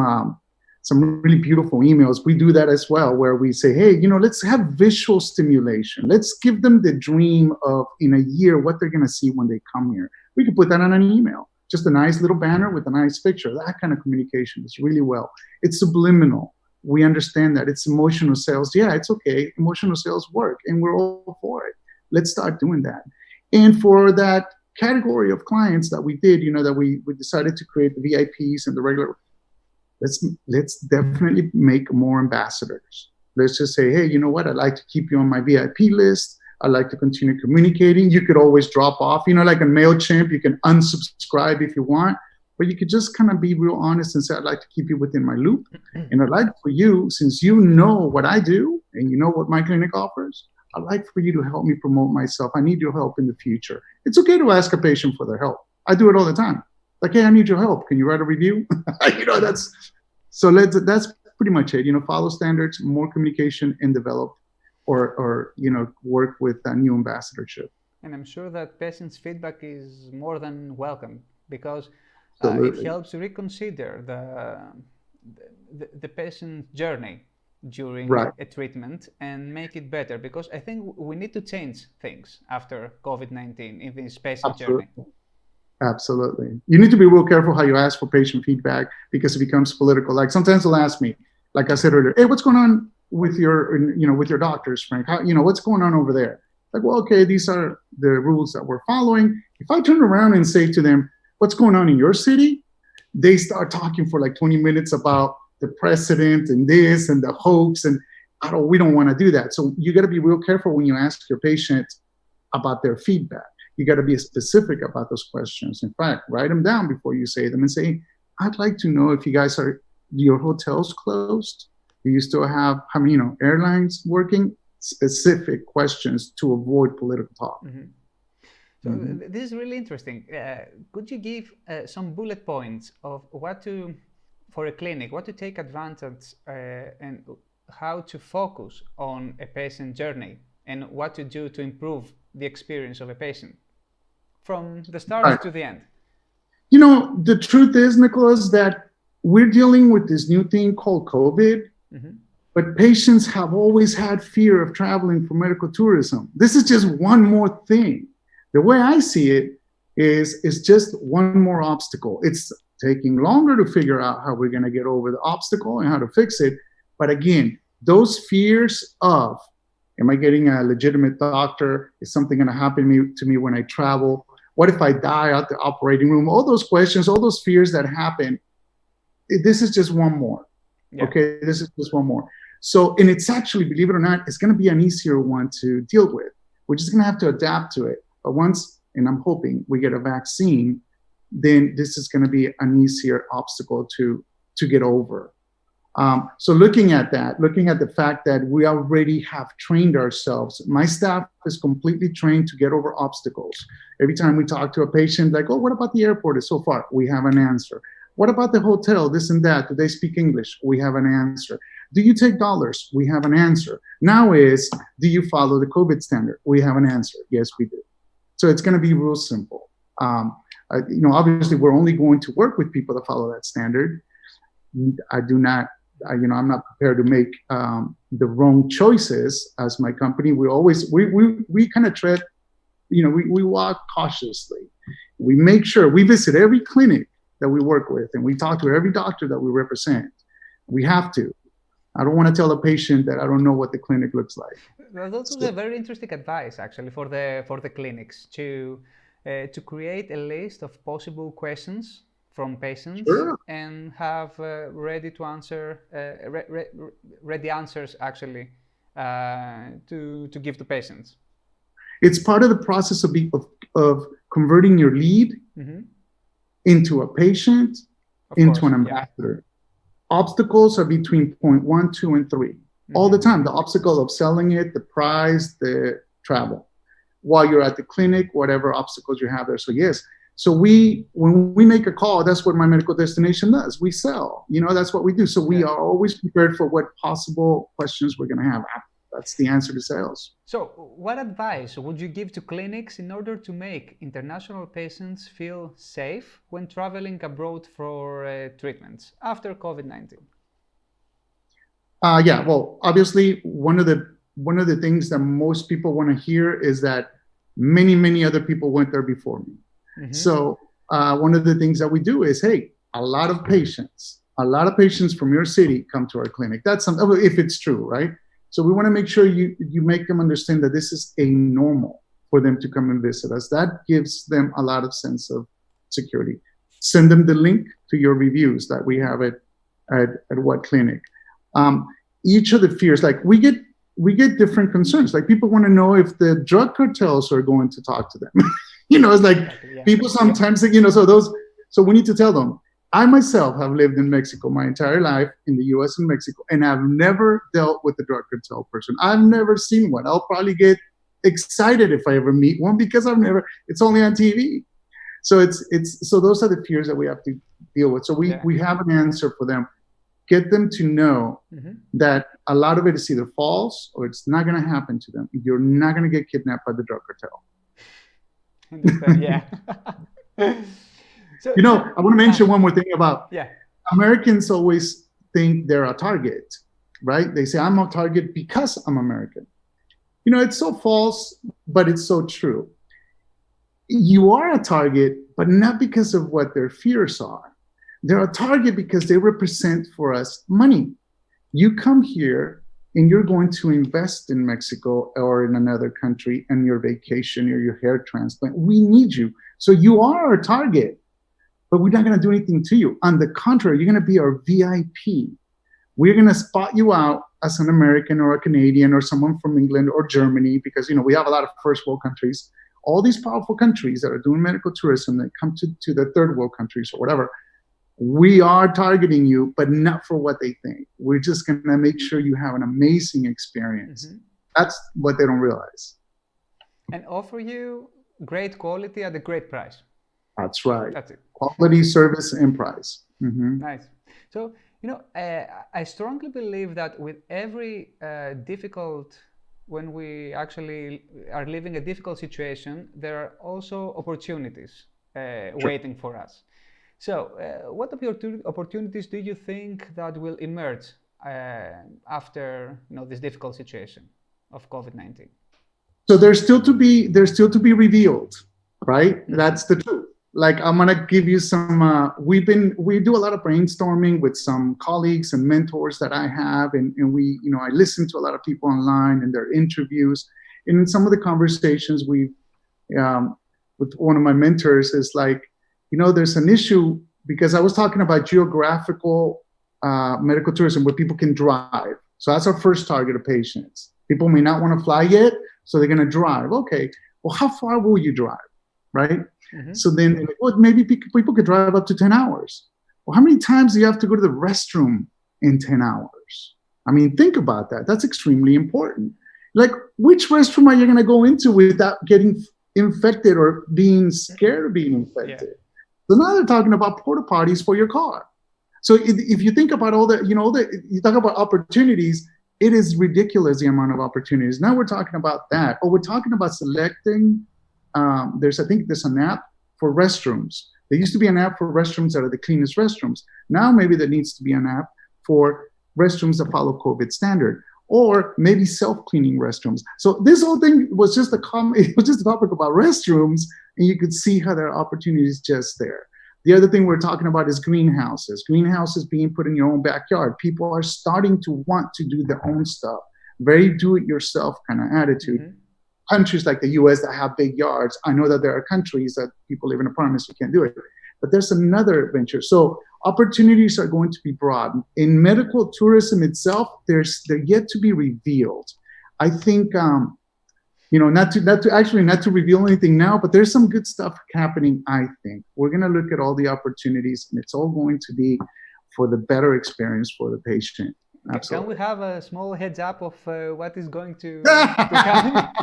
really beautiful emails. We do that as well, where we say, hey, let's have visual stimulation. Let's give them the dream of, in a year, what they're going to see when they come here. We can put that on an email, just a nice little banner with a nice picture. That kind of communication is really well. It's subliminal. We understand that. It's emotional sales. Yeah, it's okay. Emotional sales work, and we're all for it. Let's start doing that. And for that category of clients that we did, that we decided to create the VIPs and the regular, let's definitely make more ambassadors. Let's just say, hey, you know what? I'd like to keep you on my VIP list. I'd like to continue communicating. You could always drop off, like a MailChimp, you can unsubscribe if you want, but you could just kind of be real honest and say, I'd like to keep you within my loop. And I'd like for you, since you know what I do and you know what my clinic offers, I'd like for you to help me promote myself. I need your help in the future. It's okay to ask a patient for their help. I do it all the time. Like, hey, I need your help. Can you write a review? That's pretty much it. Follow standards, more communication, and develop or work with a new ambassadorship. And I'm sure that patients' feedback is more than welcome, because it helps reconsider the patient's journey during a treatment and make it better, because I think we need to change things after COVID-19 in this patient journey. Absolutely. You need to be real careful how you ask for patient feedback, because it becomes political. Like, sometimes they'll ask me, like I said earlier, hey, what's going on with your doctors, Frank? What's going on over there? Like, well, okay, these are the rules that we're following. If I turn around and say to them, what's going on in your city? They start talking for like 20 minutes about the precedent and this and the hoax. And we don't want to do that. So you got to be real careful when you ask your patient about their feedback. You got to be specific about those questions. In fact, write them down before you say them and say, I'd like to know if your hotel's closed? Do you still have, airlines working? Specific questions to avoid political talk. Mm-hmm. So this is really interesting. Could you give some bullet points of for a clinic, what to take advantage and how to focus on a patient journey, and what to do to improve the experience of a patient from the start to the end? The truth is, Nicholas, that we're dealing with this new thing called COVID. Mm-hmm. But patients have always had fear of traveling for medical tourism. This is just one more thing. The way I see it is just one more obstacle. It's taking longer to figure out how we're going to get over the obstacle and how to fix it. But again, those fears of, am I getting a legitimate doctor? Is something going to happen to me when I travel? What if I die at the operating room? All those questions, all those fears that happen, this is just one more. Yeah. Okay, this is just one more. So, and it's actually, believe it or not, it's going to be an easier one to deal with. We're just going to have to adapt to it. But once, and I'm hoping we get a vaccine, then this is going to be an easier obstacle to get over. So looking at the fact that we already have trained ourselves, my staff is completely trained to get over obstacles. Every time we talk to a patient, like, oh, what about the airport? So far, we have an answer. What about the hotel, this and that? Do they speak English? We have an answer. Do you take dollars? We have an answer. Now is, do you follow the COVID standard? We have an answer. Yes, we do. So it's going to be real simple. Obviously, we're only going to work with people that follow that standard. I'm not prepared to make the wrong choices as my company. We kind of tread, we walk cautiously. We make sure we visit every clinic that we work with, and we talk to every doctor that we represent. We have to. I don't want to tell a patient that I don't know what the clinic looks like. Well, that was a very interesting advice, actually, for the clinics to create a list of possible questions from patients. Sure. And have ready answers actually to give to patients. It's part of the process of converting your lead into a patient, into an ambassador. Yeah. Obstacles are between point 1, 2, and 3 all the time. The obstacle of selling it, the price, the travel. While you're at the clinic, whatever obstacles you have there. So yes. So when we make a call, that's what my medical destination does. We sell, that's what we do. So we are always prepared for what possible questions we're going to have. That's the answer to sales. So what advice would you give to clinics in order to make international patients feel safe when traveling abroad for treatments after COVID-19? Well, obviously, one of the things that most people want to hear is that many other people went there before me. Mm-hmm. So one of the things that we do is, hey, a lot of patients from your city come to our clinic. That's something, if it's true, right? So we want to make sure you make them understand that this is a normal for them to come and visit us. That gives them a lot of sense of security. Send them the link to your reviews that we have at WhatClinic. Each of the fears, like we get different concerns. Like people want to know if the drug cartels are going to talk to them. It's like people sometimes, so we need to tell them, I myself have lived in Mexico my entire life, in the US and Mexico, and I've never dealt with a drug cartel person. I've never seen one. I'll probably get excited if I ever meet one because it's only on TV. So so those are the fears that we have to deal with. So we have an answer for them. Get them to know that a lot of it is either false or it's not going to happen to them. You're not going to get kidnapped by the drug cartel. Understand, yeah. So, I want to mention one more thing about yeah. Americans always think they're a target, right? They say, I'm a target because I'm American. It's so false, but it's so true. You are a target, but not because of what their fears are. They're a target because they represent for us money. You come here and you're going to invest in Mexico or in another country on your vacation or your hair transplant. We need you. So you are our target, but we're not going to do anything to you. On the contrary, you're going to be our VIP. We're going to spot you out as an American or a Canadian or someone from England or Germany, because, we have a lot of first world countries. All these powerful countries that are doing medical tourism that come to the third world countries or whatever, we are targeting you, but not for what they think. We're just going to make sure you have an amazing experience. That's what they don't realize. And offer you great quality at a great price. That's right. That's it. Quality, service, and price. Nice. So, I strongly believe that with every when we actually are living a difficult situation, there are also opportunities waiting for us. So, what opportunities do you think that will emerge after this difficult situation of COVID-19? So there's still to be revealed, right? That's the truth. Like, I'm gonna give you some. We do a lot of brainstorming with some colleagues and mentors that I have, and we, I listen to a lot of people online and their interviews, and in some of the conversations with one of my mentors is like, there's an issue because I was talking about geographical medical tourism where people can drive. So that's our first target of patients. People may not want to fly yet, so they're going to drive. Okay, well, how far will you drive, right? So then, maybe people could drive up to 10 hours. Well, how many times do you have to go to the restroom in 10 hours? I mean, think about that. That's extremely important. Like, which restroom are you going to go into without getting infected or being scared of being infected? Yeah. So now they're talking about porta potties for your car. So if you think about all that, you talk about opportunities, it is ridiculous the amount of opportunities. Now we're talking about that, or we're talking about selecting. I think there's an app for restrooms. There used to be an app for restrooms that are the cleanest restrooms. Now maybe there needs to be an app for restrooms that follow COVID standard, or maybe self-cleaning restrooms. So this whole thing was just a topic about restrooms, and you could see how there are opportunities just there. The other thing we're talking about is greenhouses. Greenhouses being put in your own backyard. People are starting to want to do their own stuff. Very do-it-yourself kind of attitude. Countries like the US that have big yards, I know that there are countries that people live in apartments who can't do it, but there's another venture. So opportunities are going to be broad. In medical tourism itself, they're yet to be revealed. I think, not to reveal anything now, but there's some good stuff happening. I think we're going to look at all the opportunities, and it's all going to be for the better experience for the patient. Absolutely. Can we have a small heads up of what is going to come?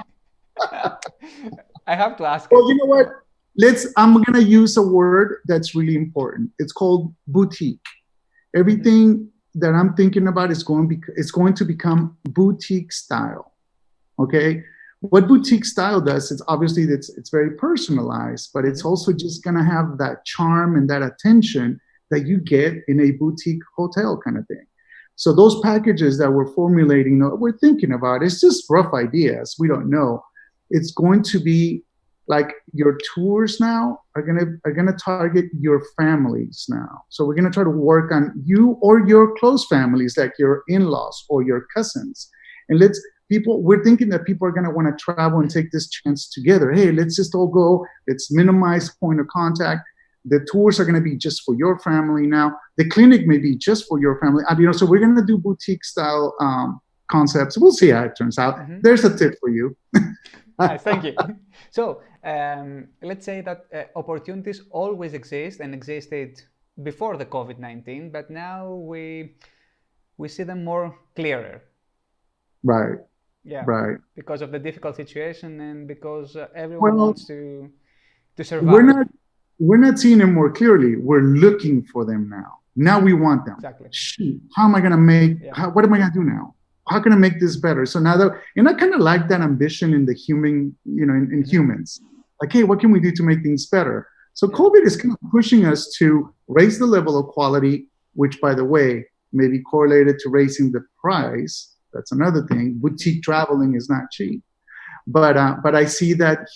I have to ask. Well, you know what? I'm going to use a word that's really important. It's called boutique. Everything that I'm thinking about is going to become boutique style. Okay? What boutique style does is obviously it's very personalized, but it's also just going to have that charm and that attention that you get in a boutique hotel kind of thing. So those packages that we're formulating, we're thinking about, it's just rough ideas. We don't know. It's going to be like your tours now are gonna target your families now. So we're gonna try to work on you or your close families, like your in-laws or your cousins. And we're thinking that people are gonna want to travel and take this chance together. Hey, let's just all go. Let's minimize point of contact. The tours are gonna be just for your family now. The clinic may be just for your family. So we're gonna do boutique style concepts. We'll see how it turns out. There's a tip for you. Nice, thank you. So let's say that opportunities always exist and existed before the COVID-19, but now we see them more clearer. Right. Yeah. Right. Because of the difficult situation and because everyone wants to survive. We're not seeing them more clearly. We're looking for them now. Now we want them. Exactly. Shoot, how am I going to make? What am I going to do now? How can I make this better? So now that, and I kind of like that ambition in the human, in humans. Like, hey, what can we do to make things better? So COVID is kind of pushing us to raise the level of quality, which, by the way, may be correlated to raising the price. That's another thing. Boutique traveling is not cheap, but I see that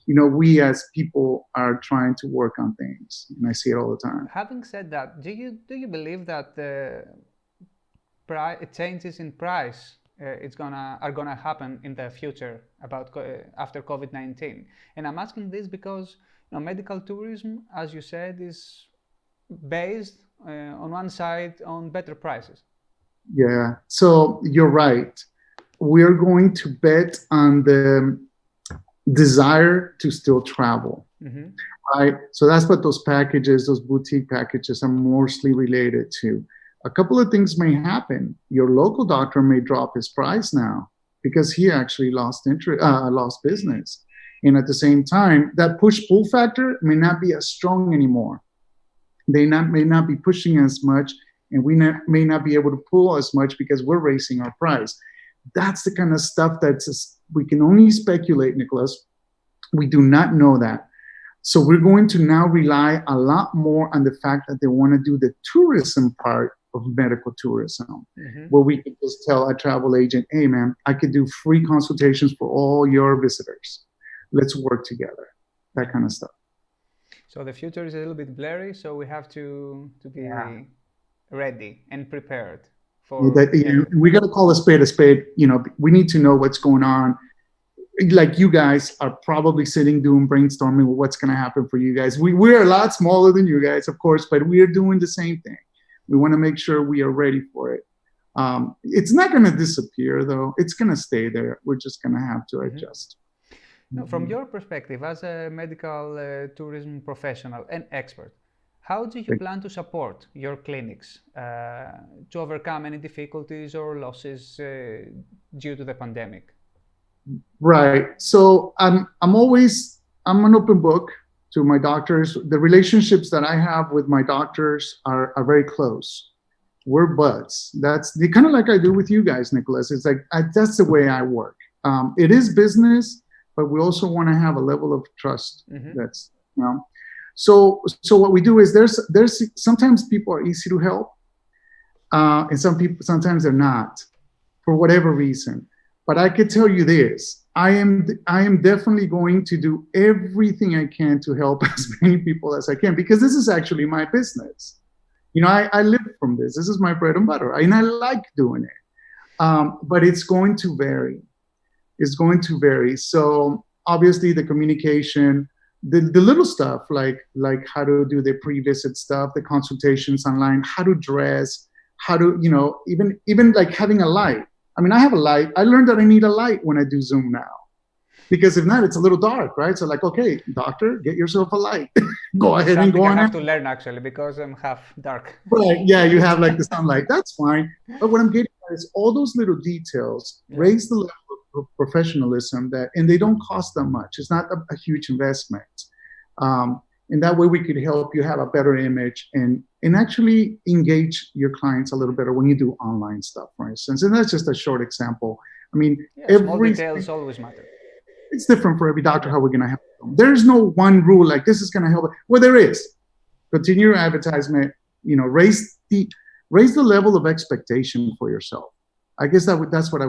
we as people are trying to work on things, and I see it all the time. Having said that, do you believe that changes in price are gonna happen in the future after COVID-19? And I'm asking this because medical tourism, as you said, is based on one side on better prices. Yeah, so you're right. We're going to bet on the desire to still travel, right? So that's what those boutique packages are mostly related to. A couple of things may happen. Your local doctor may drop his price now because he actually lost business. And at the same time, that push-pull factor may not be as strong anymore. They may not be pushing as much, and we may not be able to pull as much because we're raising our price. That's the kind of stuff we can only speculate, Nicholas. We do not know that. So we're going to now rely a lot more on the fact that they want to do the tourism part of medical tourism, where we can just tell a travel agent, hey, man, I could do free consultations for all your visitors. Let's work together, that kind of stuff. So the future is a little bit blurry, so we have to be ready and prepared. We got to call a spade a spade. We need to know what's going on. Like, you guys are probably sitting doing brainstorming with what's going to happen for you guys. We're a lot smaller than you guys, of course, but we are doing the same thing. We want to make sure we are ready for it. It's not going to disappear, though. It's going to stay there. We're just going to have to adjust. Now, from your perspective as a medical tourism professional and expert, how do you plan to support your clinics to overcome any difficulties or losses due to the pandemic? Right. So I'm an open book to my doctors. The relationships that I have with my doctors are very close. We're buds. That's kind of like I do with you guys, Nicholas. It's like that's the way I work. It is business, but we also want to have a level of trust. That's So what we do is there's sometimes people are easy to help, and sometimes they're not, for whatever reason. But I could tell you this: I am definitely going to do everything I can to help as many people as I can, because this is actually my business. I live from this. This is my bread and butter, and I like doing it. But it's going to vary. It's going to vary. So obviously the communication. The little stuff like how to do the pre-visit stuff, the consultations online, how to dress, how to, even like having a light. I mean, I have a light. I learned that I need a light when I do Zoom now, because if not, it's a little dark, right? So like, okay, doctor, get yourself a light. Go ahead and go on. I have to learn actually, because I'm half dark. Right, yeah, you have like the sunlight. That's fine. But what I'm getting at is all those little details raise the level of professionalism and they don't cost that much. It's not a huge investment. And that way we could help you have a better image and actually engage your clients a little better when you do online stuff, for instance. And that's just a short example. I mean, small details always matter. It's different for every doctor how we're going to help them. There's no one rule like this is going to help. Well, there is. Continue your advertisement. Raise the level of expectation for yourself. I guess that's what I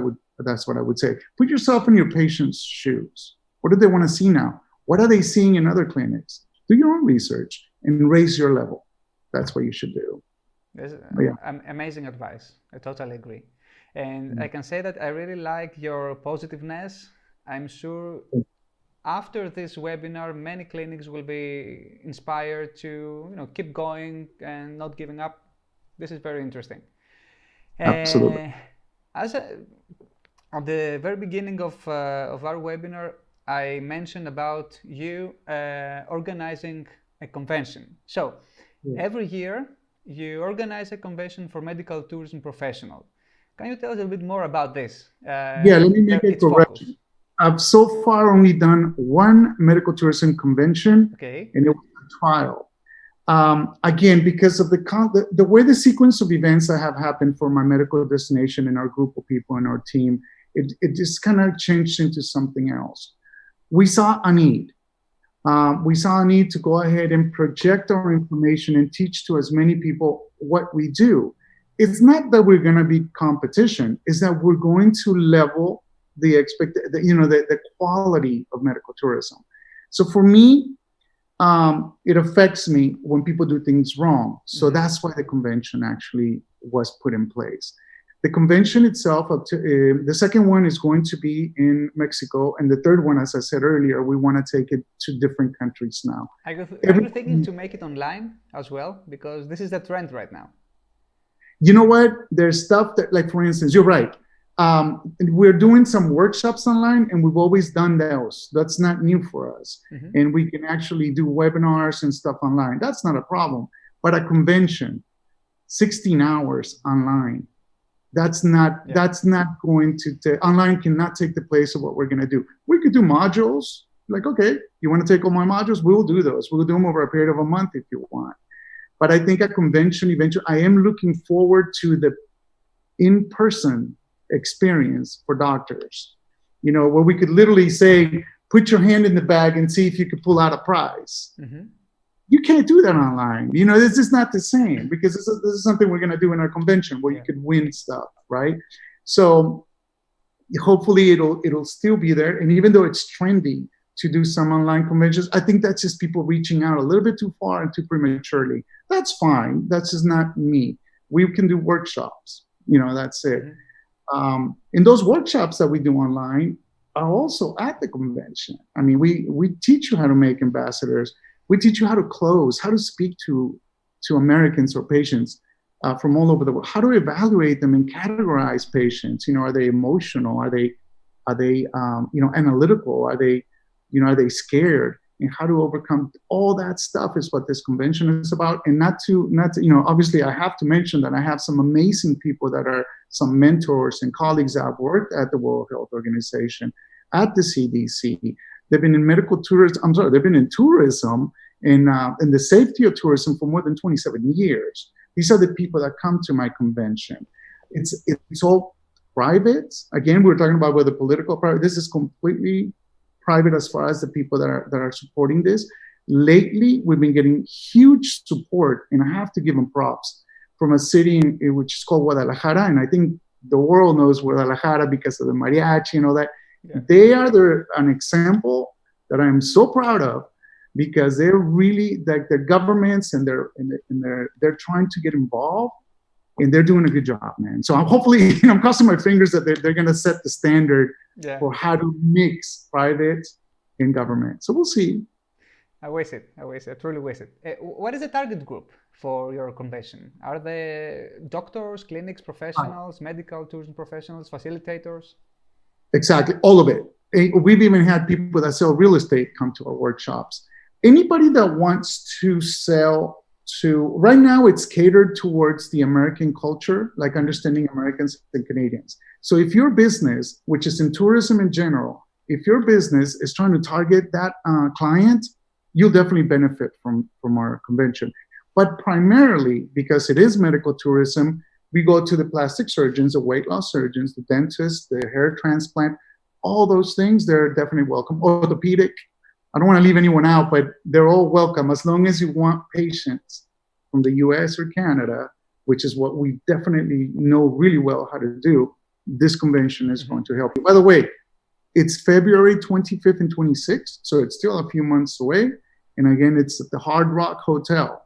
would say. Put yourself in your patient's shoes. What do they want to see now? What are they seeing in other clinics? Do your own research and raise your level. That's what you should do. Amazing advice. I totally agree. And I can say that I really like your positiveness. I'm sure after this webinar, many clinics will be inspired to keep going and not giving up. This is very interesting. Absolutely. At the very beginning of our webinar, I mentioned about you organizing a convention. So every year you organize a convention for medical tourism professionals. Can you tell us a bit more about this? Yeah, let me make a Its focus. correction. I've so far only done one medical tourism convention, Okay. and it was a trial. Again, because of the way the sequence of events that have happened for my medical destination and our group of people and our team, it just kind of changed into something else. We saw a need. We saw a need to go ahead and project our information and teach to as many people what we do. It's not that we're going to be competition, it's that we're going to level the quality of medical tourism. So for me, it affects me when people do things wrong. So that's why the convention actually was put in place. The convention itself, the second one is going to be in Mexico, and the third one, as I said earlier, we want to take it to different countries now. Are you thinking to make it online as well? Because this is the trend right now. You know what? There's stuff that, like, for instance, you're right. We're doing some workshops online, and we've always done those. That's not new for us. And we can actually do webinars and stuff online. That's not a problem. But a convention, 16 hours online, that's not going to online cannot take the place of what we're going to do. We could do modules. Like, okay, you want to take all my modules? We'll do those. We'll do them over a period of a month if you want. But I think a convention eventually, I am looking forward to the in-person experience for doctors, where we could literally say, put your hand in the bag and see if you could pull out a prize. You can't do that online. This is not the same, because this is something we're going to do in our convention where you could win stuff, right? So hopefully it'll still be there. And even though it's trendy to do some online conventions, I think that's just people reaching out a little bit too far and too prematurely. That's fine. That's just not me. We can do workshops. That's it. And those workshops that we do online are also at the convention. I mean, we teach you how to make ambassadors. We teach you how to close, how to speak to Americans or patients from all over the world, how to evaluate them and categorize patients. Are they emotional? Are they analytical? Are they scared? And how to overcome all that stuff is what this convention is about. And not to obviously I have to mention that I have some amazing people that are some mentors and colleagues that have worked at the World Health Organization, at the CDC. They've been in medical tourism. They've been in tourism and the safety of tourism for more than 27 years. These are the people that come to my convention. It's all private. Again, we were talking about whether political private. This is completely private as far as the people that are supporting this. Lately, we've been getting huge support, and I have to give them props, from a city which is called Guadalajara, and I think the world knows Guadalajara because of the mariachi and all that. Yeah. They are an example that I'm so proud of, because they're really, like, the governments and they're trying to get involved, and they're doing a good job, man. So I'm hopefully, I'm crossing my fingers that they're going to set the standard for how to mix private and government. So we'll see. I truly wish it. What is the target group for your convention? Are they doctors, clinics, professionals, medical tourism professionals, facilitators? Exactly, all of it. We've even had people that sell real estate come to our workshops. Anybody that wants to sell right now, it's catered towards the American culture, like understanding Americans and Canadians. So if your business, which is in tourism in general, if your business is trying to target that client, you'll definitely benefit from our convention. But primarily, because it is medical tourism, we go to the plastic surgeons, the weight loss surgeons, the dentists, the hair transplant, all those things, they're definitely welcome. Orthopedic, I don't want to leave anyone out, but they're all welcome, as long as you want patients from the US or Canada, which is what we definitely know really well how to do. This convention is going to help you. By the way, it's February 25th and 26th, so it's still a few months away. And again, it's at the Hard Rock Hotel,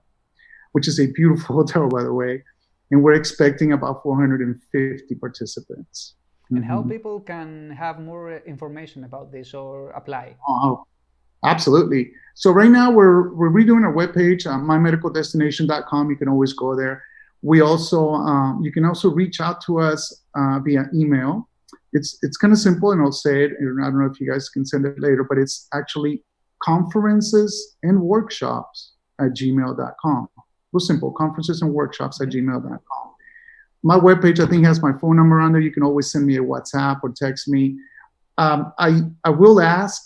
which is a beautiful hotel, by the way. And we're expecting about 450 participants. And how people can have more information about this or apply? Oh, absolutely. So right now we're redoing our webpage, mymedicaldestination.com. You can always go there. We also, you can also reach out to us via email. It's kind of simple, and I'll say it. I don't know if you guys can send it later, but it's actually conferences and workshops@gmail.com. real simple, conferences and workshops at gmail.com. My webpage, I think, has my phone number on there. You can always send me a WhatsApp or text me. I will ask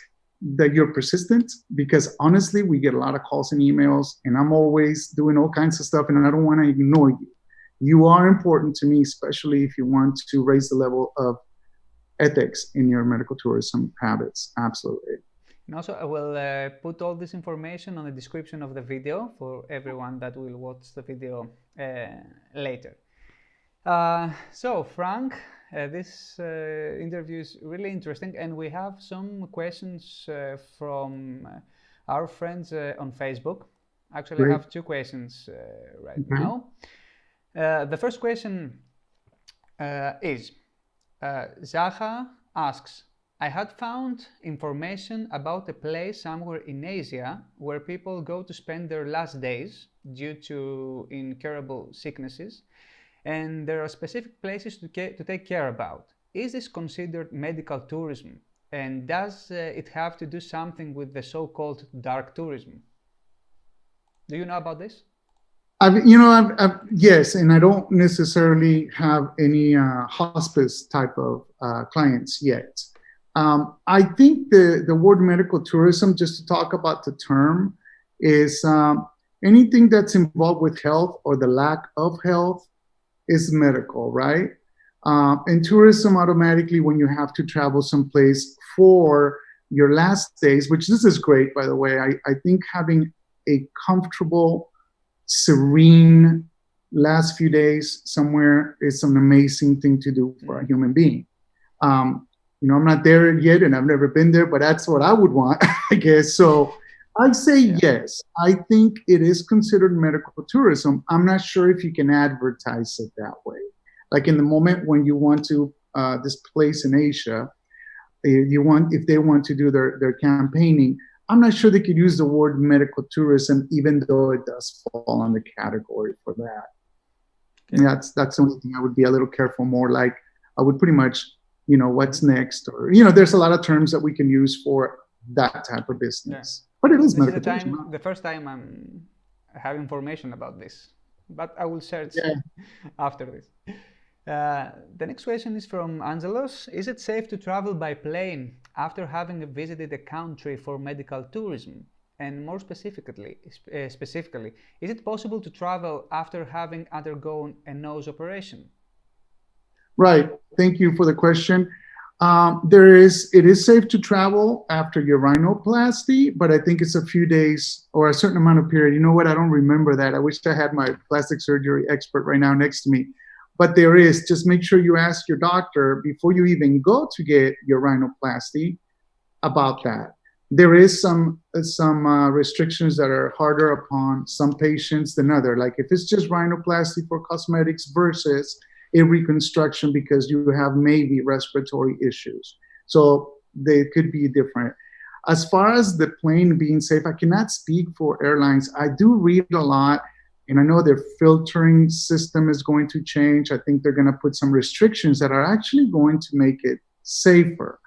that you're persistent, because honestly, we get a lot of calls and emails, and I'm always doing all kinds of stuff, and I don't want to ignore you. You are important to me, especially if you want to raise the level of ethics in your medical tourism habits. Absolutely. And also, I will put all this information on the description of the video for everyone that will watch the video later. So, Frank, this interview is really interesting, and we have some questions from our friends on Facebook. Actually, Great. I have two questions right now. The first question is, Zaha asks, I had found information about a place somewhere in Asia where people go to spend their last days due to incurable sicknesses, and there are specific places to take care about. Is this considered medical tourism? And does it have to do something with the so-called dark tourism? Do you know about this? Yes, and I don't necessarily have any hospice type of clients yet. I think the word medical tourism, just to talk about the term, is anything that's involved with health or the lack of health is medical, right? And tourism automatically, when you have to travel someplace for your last days, which this is great, by the way. I think having a comfortable, serene last few days somewhere is an amazing thing to do for a human being. I'm not there yet, and I've never been there, but that's what I would want, I guess. So I say yes. I think it is considered medical tourism. I'm not sure if you can advertise it that way. Like in the moment when you want to this place in Asia, if they want to do their campaigning, I'm not sure they could use the word medical tourism, even though it does fall on the category for that. Okay. That's the only thing I would be a little careful more. Like I would pretty much, what's next, or there's a lot of terms that we can use for that type of business. But it is medical tourism. The first time I have information about this, but I will search after this. The next question is from Angelos. Is it safe to travel by plane after having visited a country for medical tourism? And more specifically, is it possible to travel after having undergone a nose operation? Right. Thank you for the question. It is safe to travel after your rhinoplasty, but I think it's a few days or a certain amount of period. You know what? I don't remember that. I wish I had my plastic surgery expert right now next to me. But there is, just make sure you ask your doctor before you even go to get your rhinoplasty about that. There is some restrictions that are harder upon some patients than others. Like if it's just rhinoplasty for cosmetics versus a reconstruction because you have maybe respiratory issues. So they could be different. As far as the plane being safe, I cannot speak for airlines. I do read a lot, and I know their filtering system is going to change. I think they're going to put some restrictions that are actually going to make it safer.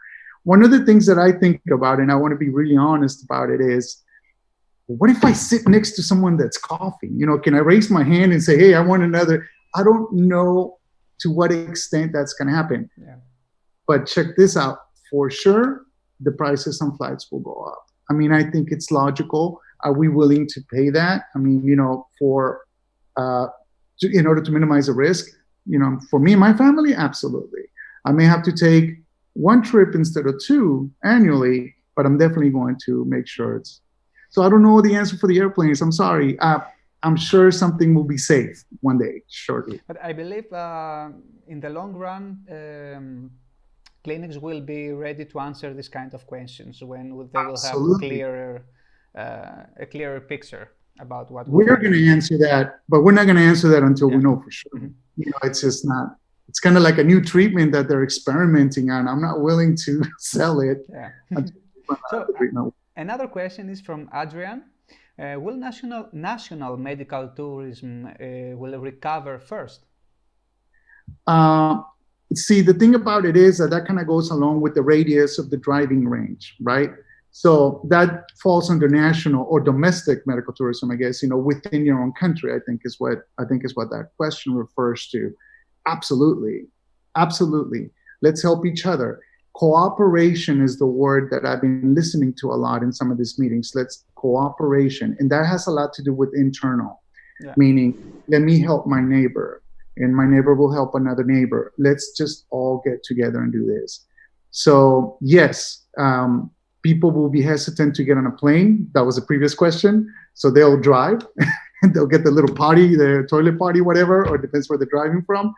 One of the things that I think about, and I want to be really honest about it, is what if I sit next to someone that's coughing? Can I raise my hand and say, hey, I want another? I don't know to what extent that's going to happen. Yeah. But check this out. For sure, the prices on flights will go up. I mean, I think it's logical. Are we willing to pay that? I mean, in order to minimize the risk, for me and my family, absolutely. I may have to take one trip instead of two annually, but I'm definitely going to make sure it's. So I don't know the answer for the airplanes. I'm sorry. I'm sure something will be safe one day, shortly. But I believe in the long run, clinics will be ready to answer this kind of questions when they will have a clearer picture about what we're going to answer that, but we're not going to answer that until we know for sure. Mm-hmm. It's just not. It's kind of like a new treatment that they're experimenting on. I'm not willing to sell it. Yeah. So another question is from Adrian. Will national medical tourism will recover first? See, the thing about it is that kind of goes along with the radius of the driving range, right? So that falls under national or domestic medical tourism, I guess, within your own country, I think is what that question refers to. Absolutely. Absolutely. Let's help each other. Cooperation is the word that I've been listening to a lot in some of these meetings. Cooperation. And that has a lot to do with internal, meaning let me help my neighbor and my neighbor will help another neighbor. Let's just all get together and do this. So yes, people will be hesitant to get on a plane. That was a previous question. So they'll drive and they'll get the little potty, the toilet potty, whatever, or depends where they're driving from.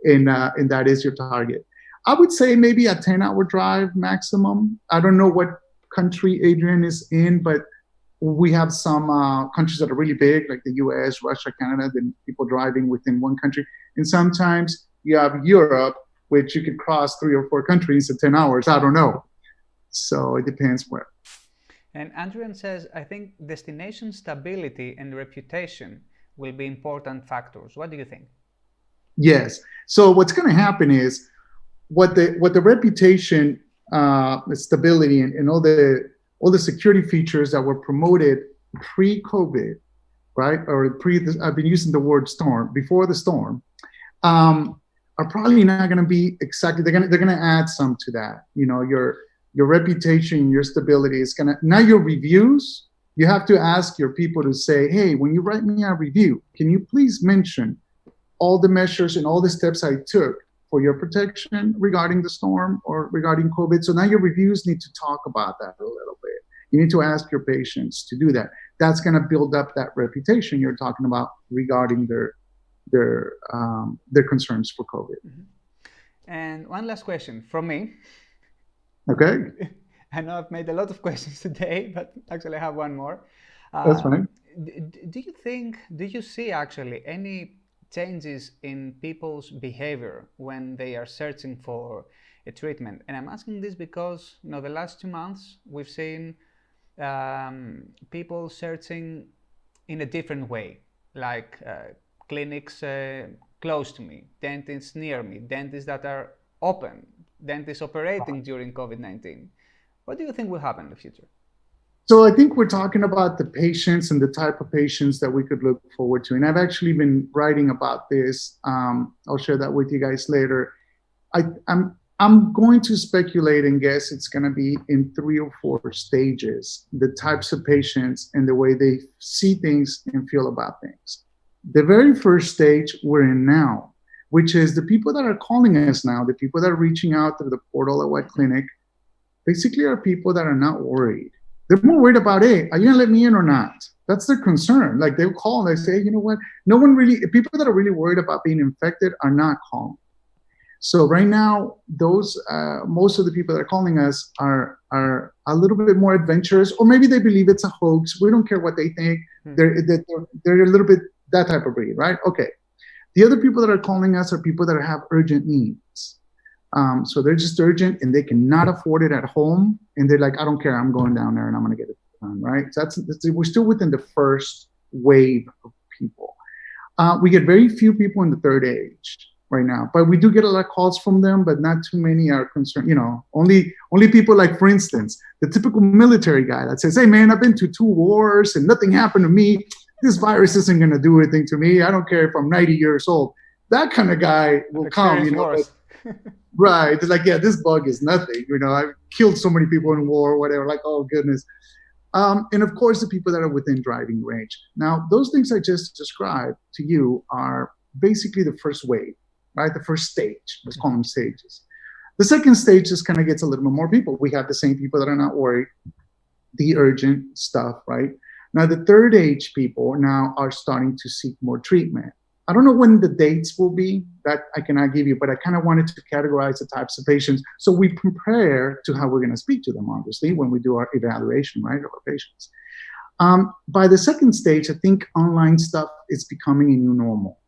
And that is your target. I would say maybe a 10-hour drive maximum. I don't know what country Adrian is in, but we have some countries that are really big, like the US, Russia, Canada, then people driving within one country. And sometimes you have Europe, which you could cross 3 or 4 countries in 10 hours. I don't know. So it depends where. And Adrian says, I think destination stability and reputation will be important factors. What do you think? Yes. So what's going to happen is what the reputation, stability, and all the security features that were promoted pre-COVID, right? Or I've been using the word storm, before the storm, are probably not going to be exactly. They're going to add some to that. Your reputation, your stability is going to. Now your reviews, you have to ask your people to say, hey, when you write me a review, can you please mention all the measures and all the steps I took for your protection regarding the storm or regarding COVID. So now your reviews need to talk about that a little bit. You need to ask your patients to do that. That's going to build up that reputation you're talking about regarding their concerns for COVID. Mm-hmm. And one last question from me. Okay. I know I've made a lot of questions today, but actually I have one more. That's fine. Do you see actually any changes in people's behavior when they are searching for a treatment? And I'm asking this because the last 2 months we've seen people searching in a different way, like clinics close to me, dentists near me, dentists that are open, dentists operating during COVID-19. What do you think will happen in the future? So I think we're talking about the patients and the type of patients that we could look forward to. And I've actually been writing about this. I'll share that with you guys later. I'm going to speculate and guess it's going to be in 3 or 4 stages, the types of patients and the way they see things and feel about things. The very first stage we're in now, which is the people that are calling us now, the people that are reaching out through the portal at WhatClinic, basically are people that are not worried. They're more worried about, hey, are you going to let me in or not? That's their concern. Like they'll call and they say, you know what? People that are really worried about being infected are not calling. So right now, most of the people that are calling us are a little bit more adventurous, or maybe they believe it's a hoax. We don't care what they think. They're a little bit that type of breed, right? Okay. The other people that are calling us are people that have urgent needs. So they're just urgent and they cannot afford it at home. And they're like, I don't care. I'm going down there and I'm going to get it done, right? So we're still within the first wave of people. We get very few people in the third age right now, but we do get a lot of calls from them, but not too many are concerned. Only people like, for instance, the typical military guy that says, hey man, I've been to 2 wars and nothing happened to me. This virus isn't going to do anything to me. I don't care if I'm 90 years old. That kind of guy will come, right. It's like, yeah, this bug is nothing. I've killed so many people in war or whatever, like, oh goodness. And of course, the people that are within driving range. Now, those things I just described to you are basically the first wave, right? The first stage, let's call them stages. The second stage just kind of gets a little bit more people. We have the same people that are not worried, the urgent stuff, right? Now, the third age people now are starting to seek more treatment. I don't know when the dates will be, that I cannot give you, but I kind of wanted to categorize the types of patients so we prepare to how we're going to speak to them, obviously, when we do our evaluation, right, of our patients. By the second stage, I think online stuff is becoming a new normal.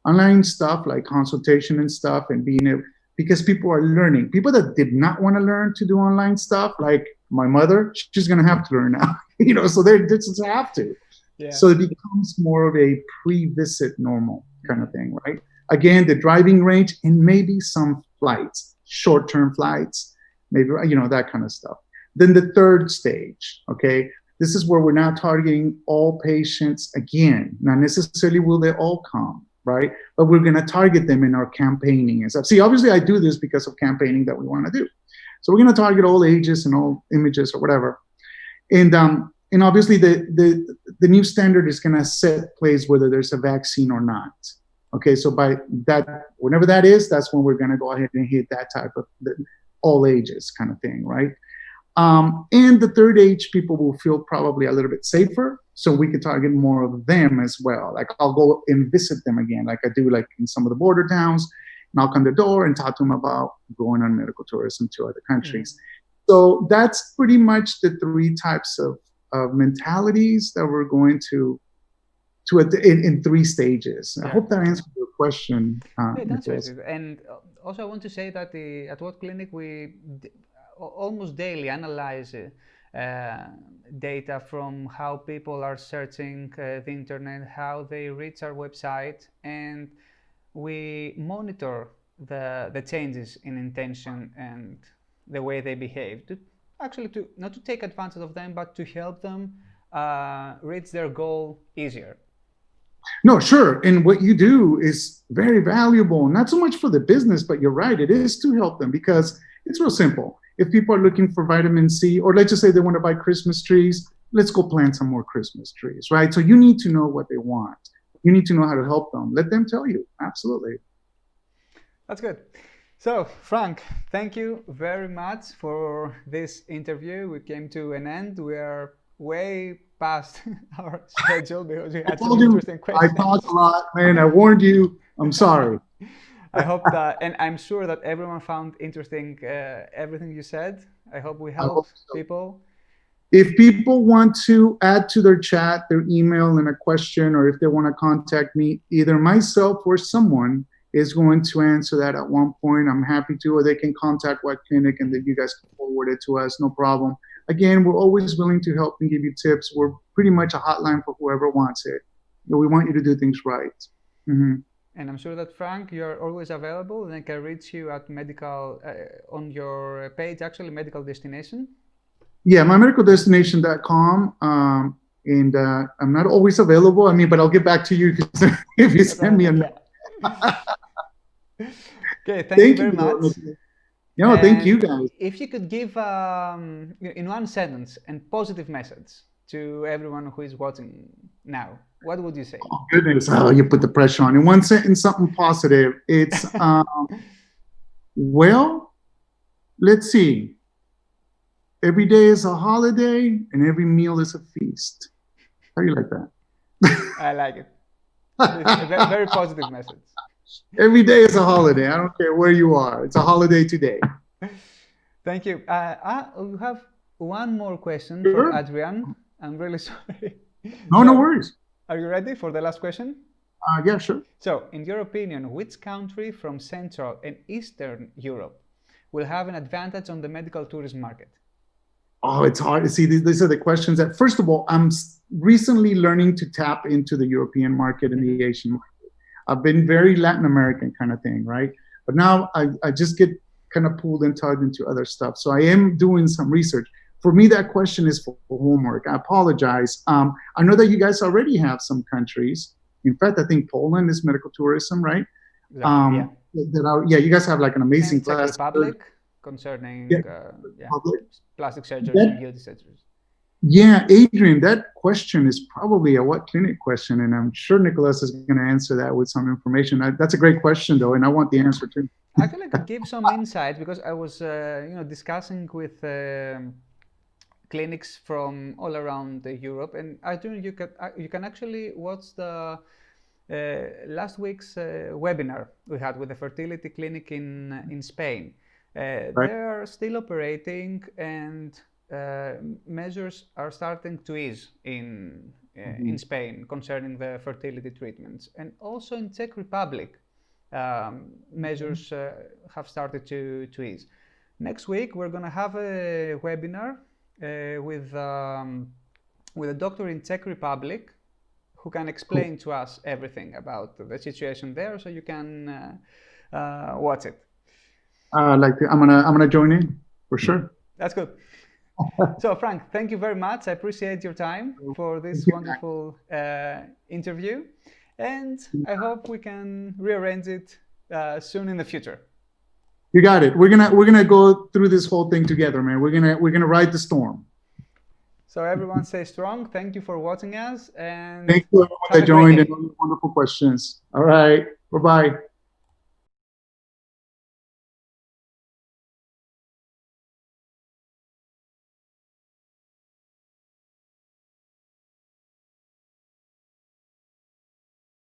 Online stuff like consultation and stuff and because people are learning. People that did not want to learn to do online stuff, like my mother, she's going to have to learn now, so they just have to. Yeah. So it becomes more of a pre-visit normal kind of thing, right? Again, the driving range and maybe some flights, short-term flights, maybe, that kind of stuff. Then the third stage, okay, this is where we're now targeting all patients again. Not necessarily will they all come, right? But we're going to target them in our campaigning and stuff. See, obviously I do this because of campaigning that we want to do. So we're going to target all ages and all images or whatever. And obviously the new standard is going to set place whether there's a vaccine or not. Okay, so by that, whenever that is, that's when we're going to go ahead and hit that type of all ages kind of thing, right? And the third age, people will feel probably a little bit safer, so we could target more of them as well. Like I'll go and visit them again, like I do like in some of the border towns, knock on the door and talk to them about going on medical tourism to other countries. So that's pretty much the three types of mentalities that we're going to in three stages. I hope that answers your question. It answers it. And also I want to say that at WhatClinic we almost daily analyze data from how people are searching the internet, how they reach our website, and we monitor the changes in intention and the way they behave, to actually not to take advantage of them, but to help them reach their goal easier. No, sure. And what you do is very valuable, not so much for the business, but you're right, it is to help them, because it's real simple. If people are looking for vitamin C, or let's just say they want to buy Christmas trees, let's go plant some more Christmas trees, right? So you need to know what they want. You need to know how to help them. Let them tell you. Absolutely. That's good. So, Frank, thank you very much for this interview. We came to an end. We are way past our schedule because we had some interesting questions. I talked a lot, man. I warned you. I'm sorry. I hope that, and I'm sure that everyone found interesting everything you said. I hope we helped people. If people want to add to their chat their email and a question, or if they want to contact me, either myself or someone is going to answer that at one point. I'm happy to, or they can contact WhatClinic and then you guys can forward it to us, no problem. Again, we're always willing to help and give you tips. We're pretty much a hotline for whoever wants it. But we want you to do things right. Mm-hmm. And I'm sure that, Frank, you're always available. They can reach you at medical, on your page, actually, Medical Destination. Yeah, my medicaldestination.com. And I'm not always available. I mean, but I'll get back to you if you send me a note. Okay, thank you very much. No, thank you guys. If you could give, in one sentence, a positive message to everyone who is watching now, what would you say? Oh, goodness. Oh, you put the pressure on. In one sentence, something positive. It's, well, let's see. Every day is a holiday and every meal is a feast. How do you like that? I like it. It's a very, very positive message. Every day is a holiday. I don't care where you are. It's a holiday today. Thank you. We have one more question for Adrian. I'm really sorry. No, no worries. Are you ready for the last question? Yeah, sure. So, in your opinion, which country from Central and Eastern Europe will have an advantage on the medical tourism market? Oh, it's hard to see. These are the questions that, first of all, I'm recently learning to tap into the European market and the Asian market. I've been very Latin American kind of thing, right? But now I just get kind of pulled and tugged into other stuff. So I am doing some research. For me, that question is for homework. I apologize. I know that you guys already have some countries. In fact, I think Poland is medical tourism, right? Exactly, yeah, you guys have like an amazing class. Czech Republic concerning plastic surgery and beauty surgeries. Yeah, Adrian, that question is probably a WhatClinic question, and I'm sure Nicholas is going to answer that with some information. That's a great question, though, and I want the answer too. Actually, I could give some insight because I was, discussing with clinics from all around Europe, and I think you can actually watch the last week's webinar we had with the fertility clinic in Spain. Right. They are still operating, and measures are starting to ease in Spain concerning the fertility treatments, and also in Czech Republic measures have started to ease. Next week we're going to have a webinar with a doctor in Czech Republic who can explain to us everything about the situation there, so you can watch it. I'm gonna join in for sure. That's good. So Frank, thank you very much. I appreciate your time for this wonderful interview, and I hope we can rearrange it soon in the future. You got it. We're gonna go through this whole thing together, man. We're gonna ride the storm. So everyone stay strong. Thank you for watching us, and thank you everyone that joined and all the wonderful questions. All right. Bye-bye.